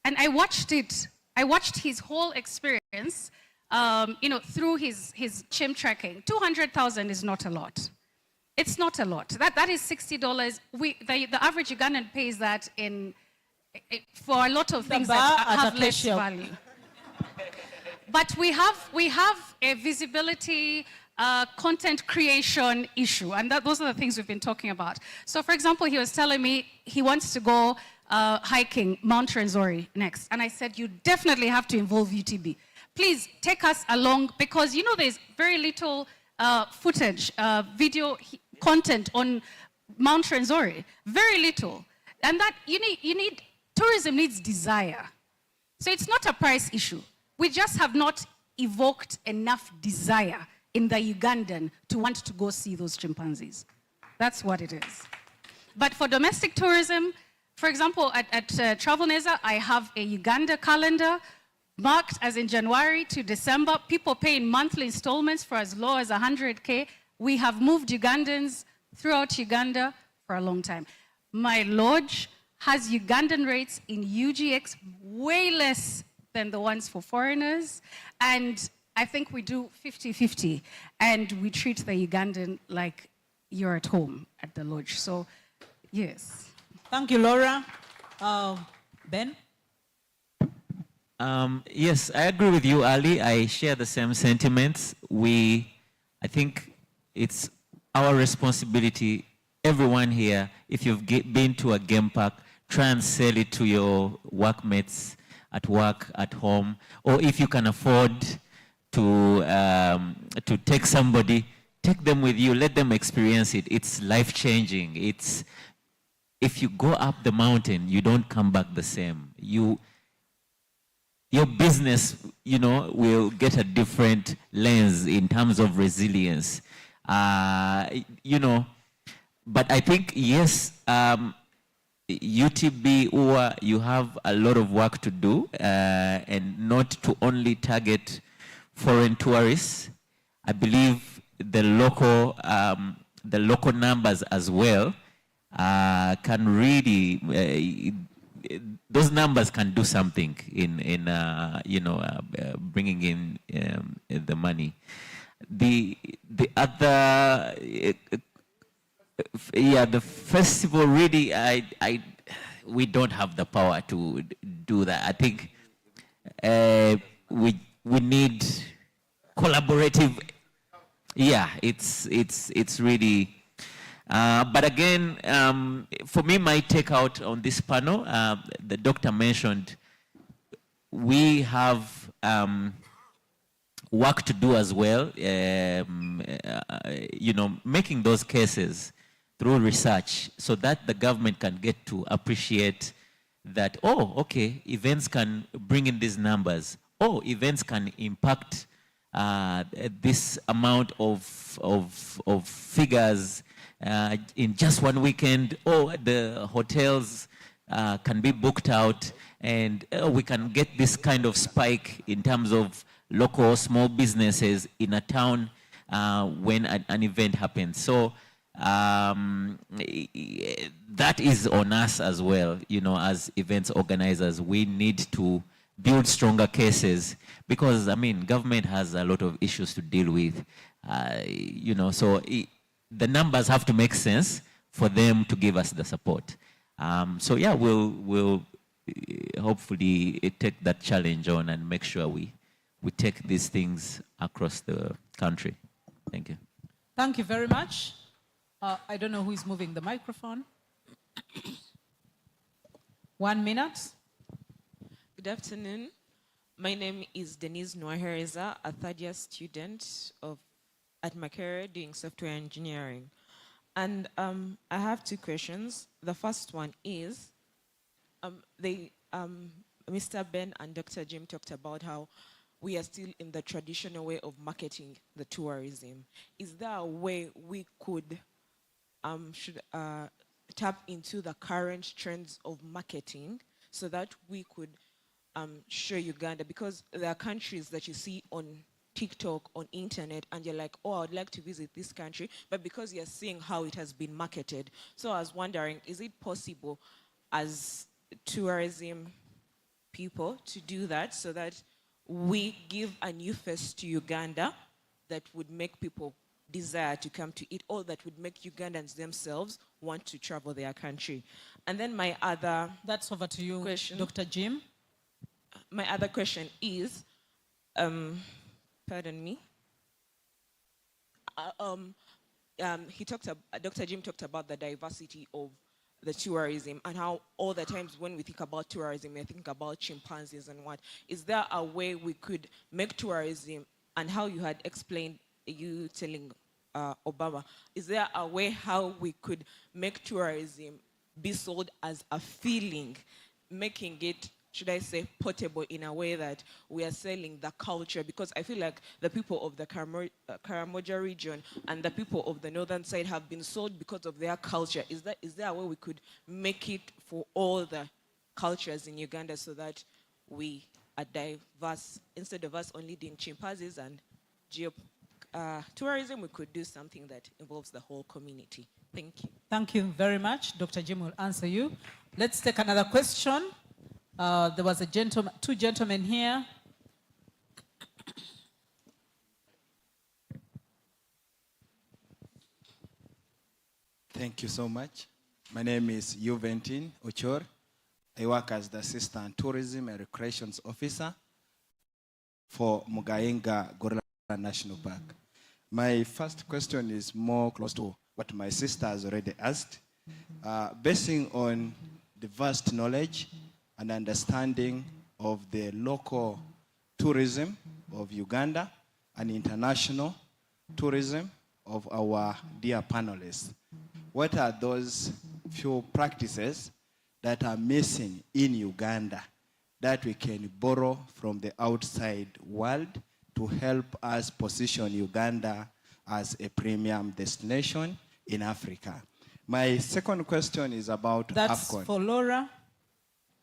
And I watched it. I watched his whole experience, through his chimp trekking. 200,000 is not a lot. It's not a lot. That is $60. The average Ugandan pays that for a lot of things that have less value. But we have a visibility, content creation issue, and those are the things we've been talking about. So, for example, he was telling me he wants to go hiking Mount Renzori next, and I said, you definitely have to involve UTB. Please take us along, because there's very little footage, video content on Mount Renzori, very little, and that tourism needs desire. So it's not a price issue. We just have not evoked enough desire in the Ugandan to want to go see those chimpanzees. That's what it is. But for domestic tourism, for example, at Travel Neza, I have a Uganda calendar marked as in January to December. People pay in monthly installments for as low as 100K. We have moved Ugandans throughout Uganda for a long time. My lodge has Ugandan rates in UGX way less than the ones for foreigners. And I think we do 50-50, and we treat the Ugandan like you're at home at the lodge. So, yes.
Thank you, Laura. Ben?
Yes, I agree with you, Ali. I share the same sentiments. I think it's our responsibility, everyone here, if you've been to a game park, try and sell it to your workmates at work, at home, or if you can afford to take somebody, take them with you, let them experience it. It's life-changing. If you go up the mountain, you don't come back the same. Your business, will get a different lens in terms of resilience. But I think, yes, UTB, you have a lot of work to do, and not to only target foreign tourists. I believe the local numbers as well can really, those numbers can do something in bringing in the money. The other, the festival really, we don't have the power to do that. I think we need collaborative. Yeah, it's really. But again, for me, my takeout on this panel, the doctor mentioned, we have work to do as well, making those cases through research so that the government can get to appreciate that, oh, okay, events can bring in these numbers. Oh, events can impact this amount of figures in just one weekend. Oh, the hotels can be booked out, and we can get this kind of spike in terms of local small businesses in a town when an event happens. So that is on us as well, as events organizers. We need to build stronger cases because, I mean, government has a lot of issues to deal with, so the numbers have to make sense for them to give us the support. So yeah, we'll hopefully take that challenge on and make sure we take these things across the country. Thank you.
Thank you very much. I don't know who is moving the microphone. 1 minute.
Good afternoon. My name is Denise Noahereza, a third-year student at Makerere doing software engineering. And I have 2 questions. The first one is, Mr. Ben and Dr. Jim talked about how we are still in the traditional way of marketing the tourism. Is there a way we could tap into the current trends of marketing so that we could show Uganda? Because there are countries that you see on TikTok, on internet, and you're like, oh, I would like to visit this country, but because you're seeing how it has been marketed. So I was wondering, is it possible as tourism people to do that so that we give a new face to Uganda that would make people desire to come to it, or that would make Ugandans themselves want to travel their country? And then my other...
That's over to you,
question,
Dr. Jim.
My other question is, pardon me. Dr. Jim talked about the diversity of the tourism and how all the times when we think about tourism, we think about chimpanzees and what. Is there a way we could make tourism, and how you had explained, you telling Obama, is there a way how we could make tourism be sold as a feeling, making it, should I say, portable in a way that we are selling the culture? Because I feel like the people of the Karamoja region and the people of the northern side have been sold because of their culture. Is there a way we could make it for all the cultures in Uganda so that we are diverse? Instead of us only doing chimpanzees and tourism, we could do something that involves the whole community. Thank you.
Thank you very much. Dr. Jim will answer you. Let's take another question. There was a gentleman, 2 gentlemen here.
Thank you so much. My name is Juventin Ochor. I work as the Assistant Tourism and Recreations Officer for Mugainga Gorilla National Park. My first question is more close to what my sister has already asked. Basing on the vast knowledge and understanding of the local tourism of Uganda and international tourism of our dear panelists, what are those few practices that are missing in Uganda that we can borrow from the outside world to help us position Uganda as a premium destination in Africa? My second question is about
That's
AFCON.
for Laura.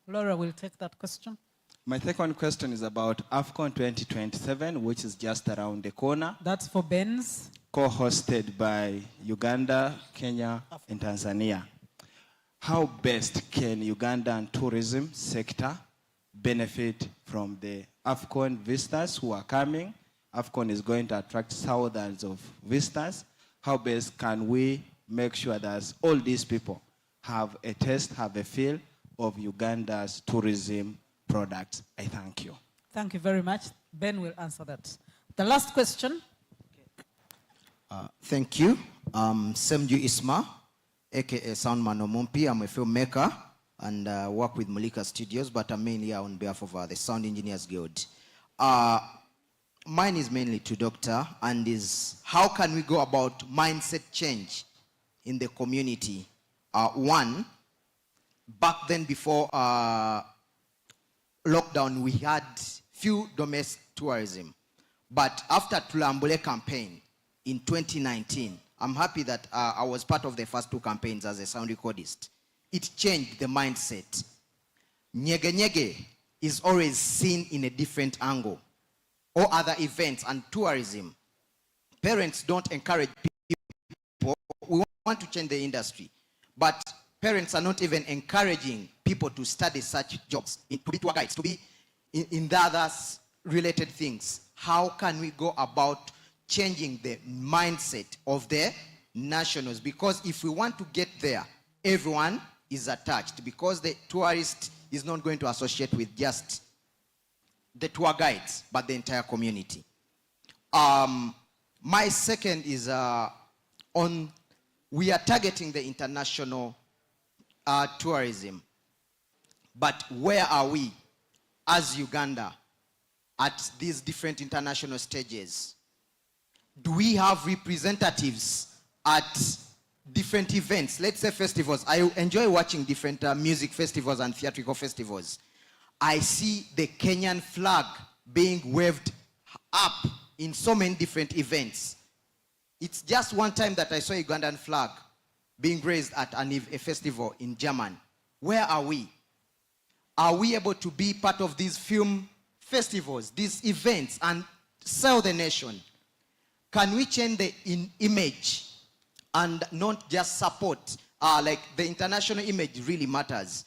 Laura will take that question.
My second question is about AFCON 2027, which is just around the corner.
That's for Ben's.
Co-hosted by Uganda, Kenya, and Tanzania. How best can Ugandan tourism sector benefit from the AFCON visitors who are coming? AFCON is going to attract thousands of visitors. How best can we make sure that all these people have a taste, have a feel of Uganda's tourism products? I thank you.
Thank you very much. Ben will answer that. The last question.
Thank you. Semju Isma, aka Soundman Omumpi. I'm a filmmaker and work with Mulika Studios, but I'm mainly here on behalf of the Sound Engineers Guild. Mine is mainly to Doctor, and is how can we go about mindset change in the community? One, back then before lockdown, we had few domestic tourism. But after Tulambule campaign in 2019, I'm happy that I was part of the first two campaigns as a sound recordist. It changed the mindset. Nyege nyege is always seen in a different angle. Or other events and tourism. Parents don't encourage people. We want to change the industry. But parents are not even encouraging people to study such jobs, to be tour guides, to be in the others related things. How can we go about changing the mindset of the nationals? Because if we want to get there, everyone is attached, because the tourist is not going to associate with just the tour guides, but the entire community. My second is on, we are targeting the international tourism, but where are we as Uganda at these different international stages? Do we have representatives at different events? Let's say festivals. I enjoy watching different music festivals and theatrical festivals. I see the Kenyan flag being waved up in so many different events. It's just one time that I saw a Ugandan flag being raised at a festival in Germany. Where are we? Are we able to be part of these film festivals, these events, and sell the nation? Can we change the image and not just support? Like the international image really matters.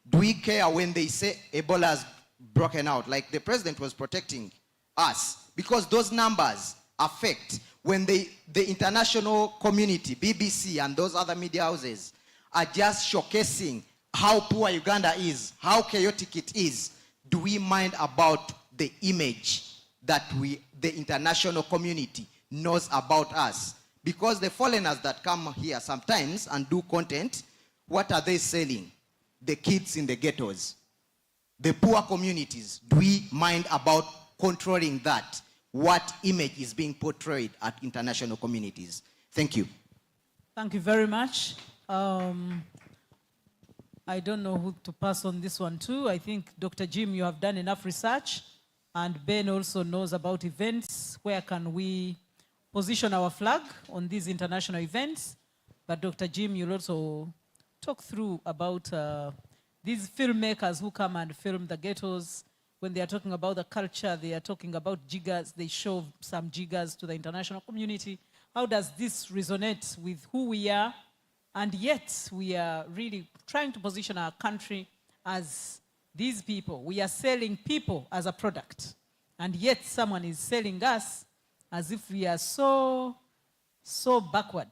Do we care when they say Ebola has broken out? Like the president was protecting us, because those numbers affect when the international community, BBC and those other media houses are just showcasing how poor Uganda is, how chaotic it is. Do we mind about the image that the international community knows about us? Because the foreigners that come here sometimes and do content, what are they selling? The kids in the ghettos, the poor communities. Do we mind about controlling that? What image is being portrayed at international communities? Thank you.
Thank you very much. I don't know who to pass on this one to. I think, Dr. Jim, you have done enough research, and Ben also knows about events. Where can we position our flag on these international events? But Dr. Jim, you'll also talk through about these filmmakers who come and film the ghettos. When they are talking about the culture, they are talking about jiggers. They show some jiggers to the international community. How does this resonate with who we are? And yet, we are really trying to position our country as these people. We are selling people as a product. And yet, someone is selling us as if we are so backward.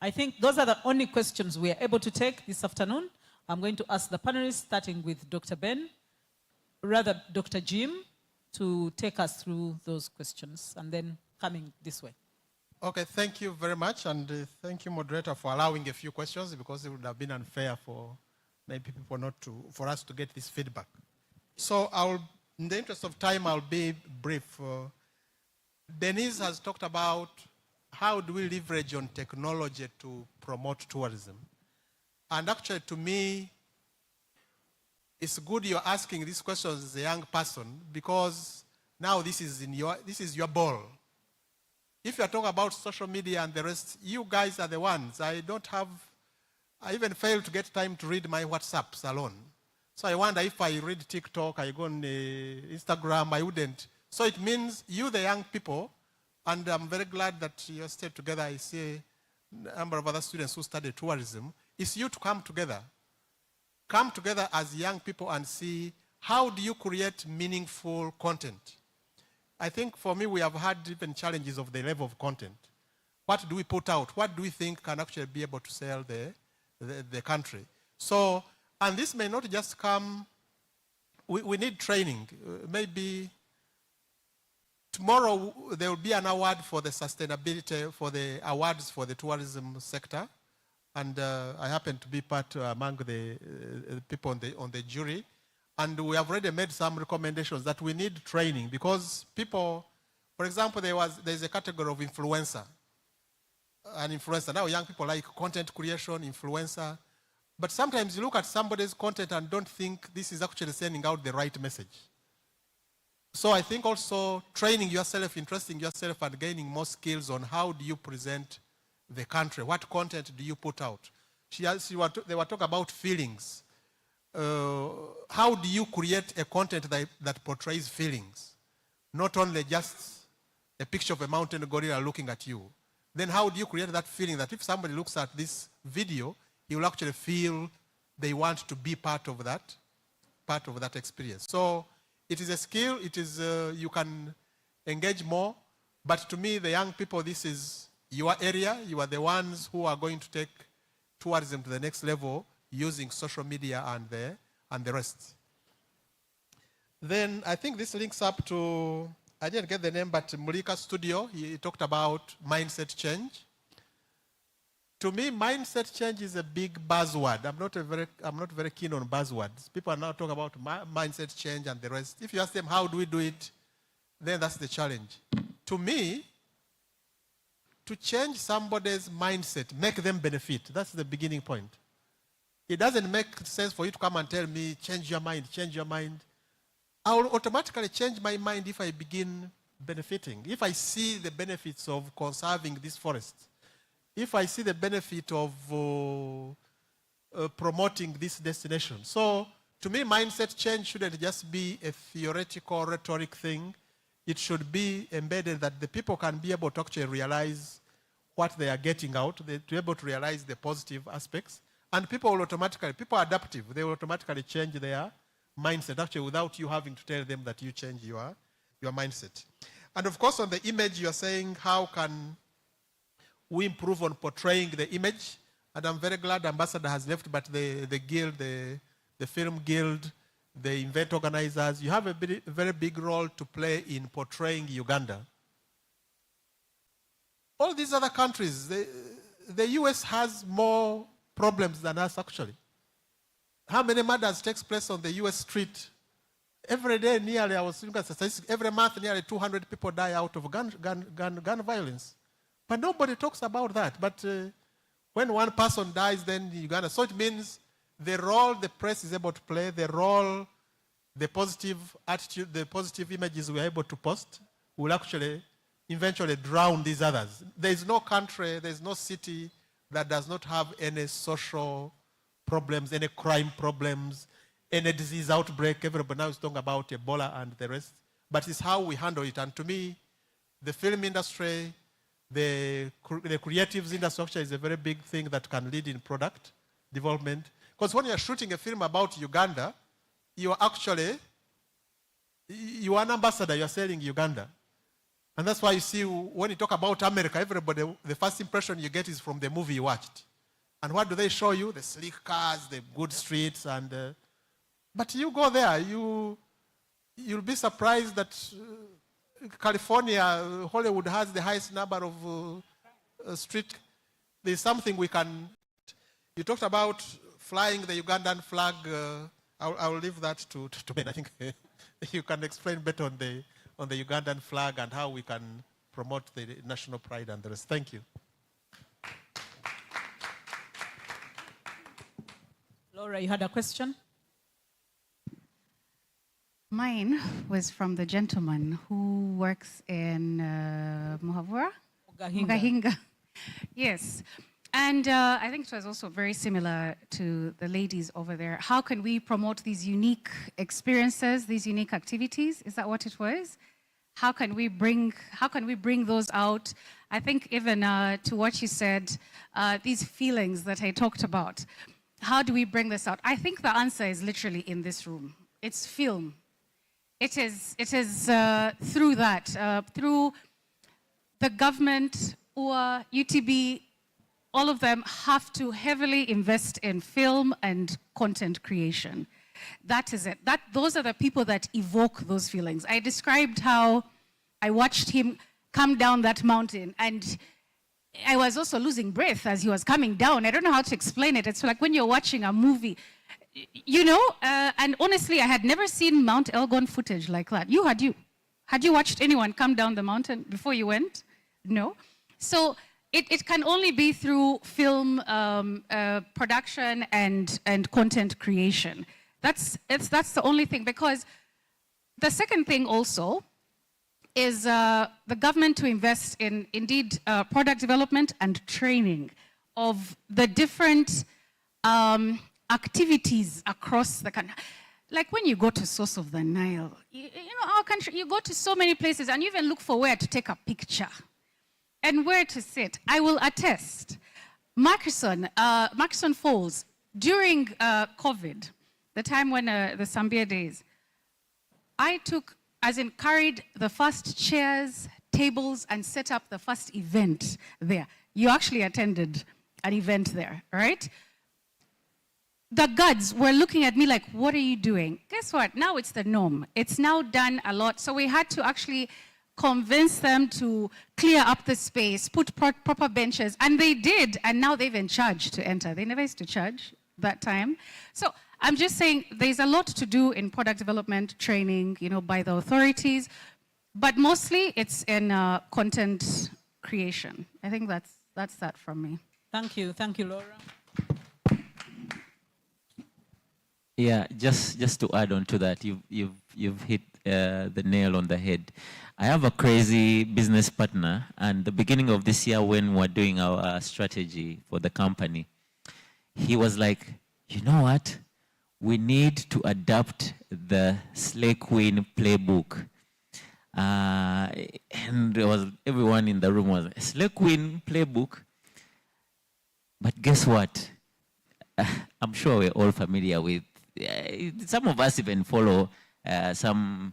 I think those are the only questions we are able to take this afternoon. I'm going to ask the panelists, starting with Dr. Dr. Jim, to take us through those questions, and then coming this way.
Okay, thank you very much, and thank you, moderator, for allowing a few questions, because it would have been unfair for maybe people for us to get this feedback. So in the interest of time, I'll be brief. Denise has talked about how do we leverage on technology to promote tourism. And actually, to me, it's good you're asking these questions as a young person, because now this is your ball. If you're talking about social media and the rest, you guys are the ones. I even failed to get time to read my WhatsApps alone. So I wonder if I read TikTok, I go on Instagram, I wouldn't. So it means you, the young people, and I'm very glad that you stayed together. I see a number of other students who study tourism. It's you to come together. Come together as young people and see how do you create meaningful content. I think for me, we have had even challenges of the level of content. What do we put out? What do we think can actually be able to sell the country? So, and this may not just come, we need training. Maybe tomorrow there will be an award for the sustainability, for the awards for the tourism sector. And I happen to be part among the people on the jury. And we have already made some recommendations that we need training because people, for example, there's a category of influencer. An influencer. Now young people like content creation, influencer. But sometimes you look at somebody's content and don't think this is actually sending out the right message. So I think also training yourself, interesting yourself, and gaining more skills on how do you present the country. What content do you put out? They were talking about feelings. How do you create a content that portrays feelings? Not only just a picture of a mountain gorilla looking at you. Then how do you create that feeling that if somebody looks at this video, he will actually feel they want to be part of that experience. So it is a skill, it is, you can engage more, but to me, the young people, this is your area. You are the ones who are going to take tourism to the next level using social media and the rest. Then I think this links up to, I didn't get the name, but Mulika Studio, he talked about mindset change. To me, mindset change is a big buzzword. I'm not very keen on buzzwords. People are now talking about mindset change and the rest. If you ask them, how do we do it? Then that's the challenge. To me, to change somebody's mindset, make them benefit. That's the beginning point. It doesn't make sense for you to come and tell me, change your mind, change your mind. I will automatically change my mind if I begin benefiting. If I see the benefits of conserving this forest, if I see the benefit of promoting this destination. So to me, mindset change shouldn't just be a theoretical rhetoric thing. It should be embedded that the people can be able to actually realize what they are getting out, to be able to realize the positive aspects. And people will automatically, people are adaptive. They will automatically change their mindset, actually, without you having to tell them that you change your mindset. And of course, on the image, you're saying, how can we improve on portraying the image? And I'm very glad Ambassador has left, but the guild, the film guild, the event organizers, you have a very big role to play in portraying Uganda. All these other countries, the US has more problems than us, actually. How many murders takes place on the US street? Every day, nearly, I was looking at statistics, every month, nearly 200 people die out of gun violence. But nobody talks about that. But when one person dies, then Uganda. So it means the role the press is able to play, the role, the positive attitude, the positive images we are able to post will actually eventually drown these others. There is no country, there is no city that does not have any social problems, any crime problems, any disease outbreak. Everybody now is talking about Ebola and the rest. But it's how we handle it. And to me, the film industry, the creatives industry is a very big thing that can lead in product development. Because when you're shooting a film about Uganda, you are an ambassador, you're selling Uganda. And that's why you see, when you talk about America, everybody, the first impression you get is from the movie you watched. And what do they show you? The sleek cars, the good streets, and but you go there, you'll be surprised that California, Hollywood has the highest number of street. There's something we can. You talked about flying the Ugandan flag. I'll leave that to Ben. I think you can explain better on the Ugandan flag and how we can promote the national pride and the rest. Thank you.
Laura, you had a question?
Mine was from the gentleman who works in Muhabura? Mugahinga. Yes. And I think it was also very similar to the ladies over there. How can we promote these unique experiences, these unique activities? Is that what it was? How can we bring those out? I think even to what you said, these feelings that I talked about, how do we bring this out? I think the answer is literally in this room. It's film. It is through that, through the government or UTB. All of them have to heavily invest in film and content creation. That is it. Those are the people that evoke those feelings. I described how I watched him come down that mountain, and I was also losing breath as he was coming down. I don't know how to explain it. It's like when you're watching a movie, you know, and honestly, I had never seen Mount Elgon footage like that. Had you watched anyone come down the mountain before you went? No. So it can only be through film production and content creation. That's the only thing, because the second thing also is the government to invest in, indeed, product development and training of the different activities across the country. Like when you go to Source of the Nile, you know, our country, you go to so many places and you even look for where to take a picture and where to sit. I will attest, Murchison Falls, during COVID, the time when the Zambia days, I carried the first chairs, tables, and set up the first event there. You actually attended an event there, right? The guards were looking at me like, what are you doing? Guess what? Now it's the norm. It's now done a lot. So we had to actually convince them to clear up the space, put proper benches, and they did, and now they've been charged to enter. They never used to charge that time. So I'm just saying there's a lot to do in product development, training, you know, by the authorities, but mostly it's in content creation. I think that's that from me.
Thank you, Laura.
Yeah, just to add on to that, you've hit the nail on the head. I have a crazy business partner, and the beginning of this year when we're doing our strategy for the company, he was like, you know what? We need to adapt the Slay Queen playbook. And everyone in the room was, Slay Queen playbook? But guess what? I'm sure we're all familiar with, some of us even follow some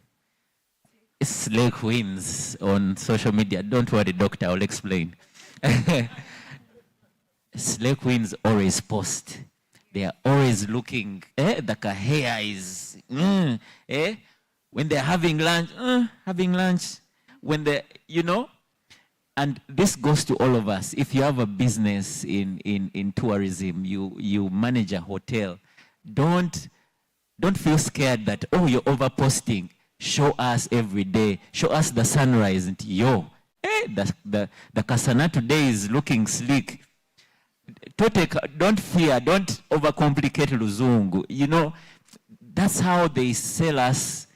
Slay Queens on social media. Don't worry, doctor, I'll explain. Slay Queens always post. They are always looking, the hair is, when they're having lunch, when they, you know, and this goes to all of us. If you have a business in tourism, you manage a hotel, don't feel scared that, oh, you're overposting. Show us every day. Show us the sunrise. Yo, the Kasana today is looking sleek. Don't fear, don't overcomplicate Luzungu. You know, that's how they sell us,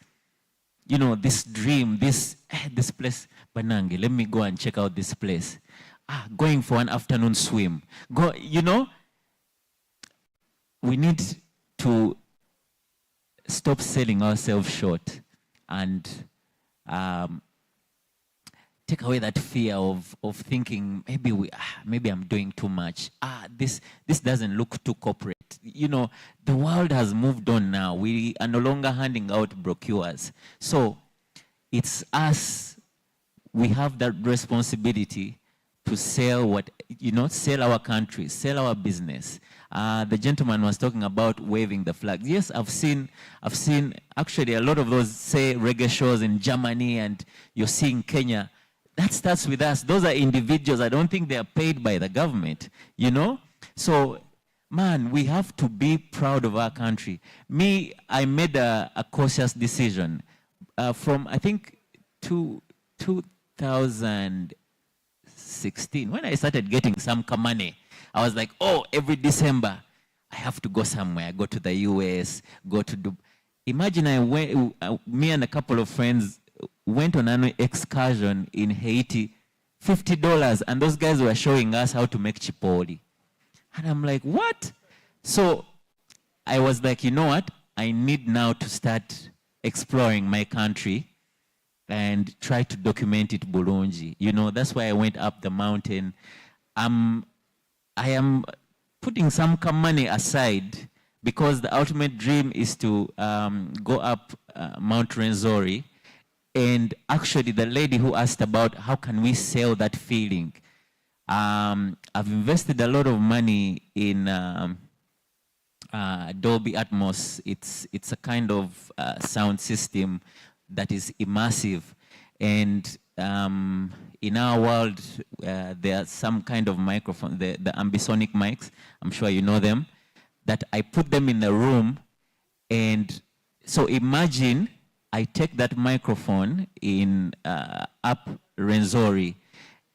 you know, this dream, this place. Banange, let me go and check out this place. Going for an afternoon swim. Go, you know, we need to stop selling ourselves short and take away that fear of thinking maybe I'm doing too much. This doesn't look too corporate. You know, the world has moved on now. We are no longer handing out brochures. So it's us. We have that responsibility to sell sell our country, sell our business. The gentleman was talking about waving the flag. Yes, I've seen actually a lot of those, say, reggae shows in Germany, and you're seeing Kenya. That starts with us. Those are individuals. I don't think they are paid by the government, you know? So, man, we have to be proud of our country. I made a cautious decision from, I think, 2016, when I started getting some money. I was like, oh, every December, I have to go somewhere. Go to the US, go to Dubai. Imagine me and a couple of friends went on an excursion in Haiti, $50, and those guys were showing us how to make chipotle. And I'm like, what? So I was like, you know what? I need now to start exploring my country and try to document it Bulungi. You know, that's why I went up the mountain. I am putting some money aside because the ultimate dream is to go up Mount Renzori. And actually, the lady who asked about how can we sell that feeling, I've invested a lot of money in Dolby Atmos. It's a kind of sound system that is immersive. And in our world, there are some kind of microphone, the ambisonic mics, I'm sure you know them, that I put them in a room. And so imagine I take that microphone in up Renzori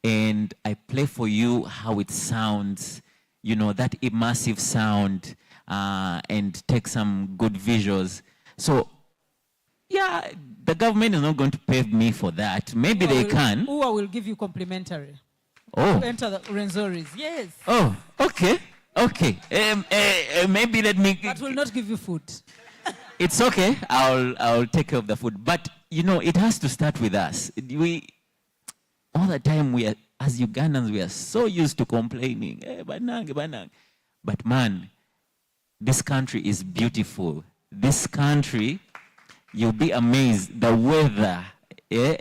and I play for you how it sounds, you know, that immersive sound, and take some good visuals. So, yeah, the government is not going to pay me for that. Maybe they can.
Who will give you complimentary.
Oh.
To enter the Renzoris, yes.
Oh, okay, okay. Maybe let me.
But will not give you food.
It's okay. I'll take care of the food. But you know, it has to start with us. All the time we are, as Ugandans, we are so used to complaining. Banang, banang. But man, this country is beautiful. This country, you'll be amazed. The weather. I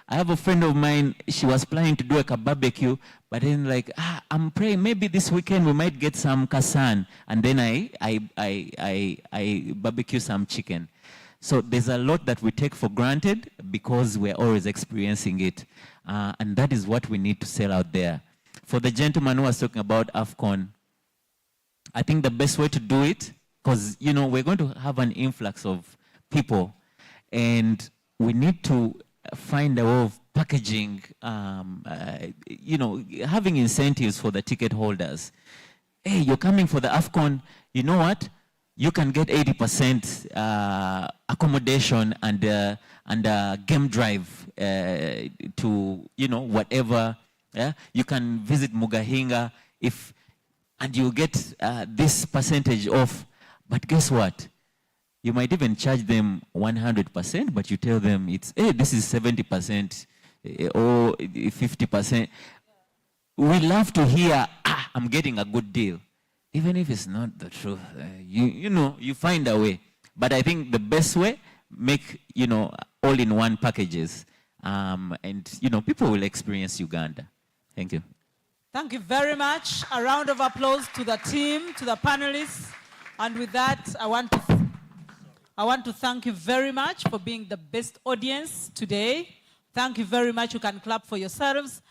have a friend of mine, she was planning to do a barbecue, but then like, I'm praying maybe this weekend we might get some kasan, and then I barbecue some chicken. So there's a lot that we take for granted because we're always experiencing it. And that is what we need to sell out there. For the gentleman who was talking about AFCON, I think the best way to do it, because you know we're going to have an influx of people, and we need to find a way of packaging, you know, having incentives for the ticket holders. Hey, you're coming for the AFCON, you know what? You can get 80% accommodation and game drive to, you know, whatever. Yeah? You can visit Mugahinga and you get this percentage off. But guess what? You might even charge them 100%, but you tell them it's, hey, this is 70% or 50%. We love to hear, I'm getting a good deal. Even if it's not the truth, you know, you find a way. But I think the best way, make, you know, all-in-one packages. And, you know, people will experience Uganda. Thank you.
Thank you very much. A round of applause to the team, to the panelists. And with that, I want to thank you very much for being the best audience today. Thank you very much. You can clap for yourselves.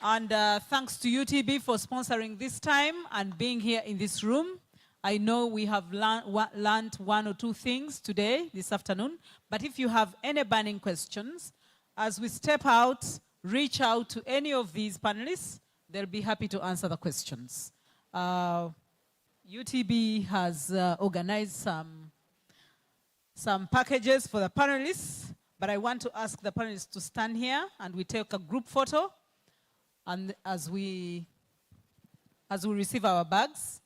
And thanks to UTB for sponsoring this time and being here in this room. I know we have learned one or two things today, this afternoon. But if you have any burning questions, as we step out, reach out to any of these panelists. They'll be happy to answer the questions. UTB has organized some packages for the panelists, but I want to ask the panelists to stand here and we take a group photo. And as we receive our bags,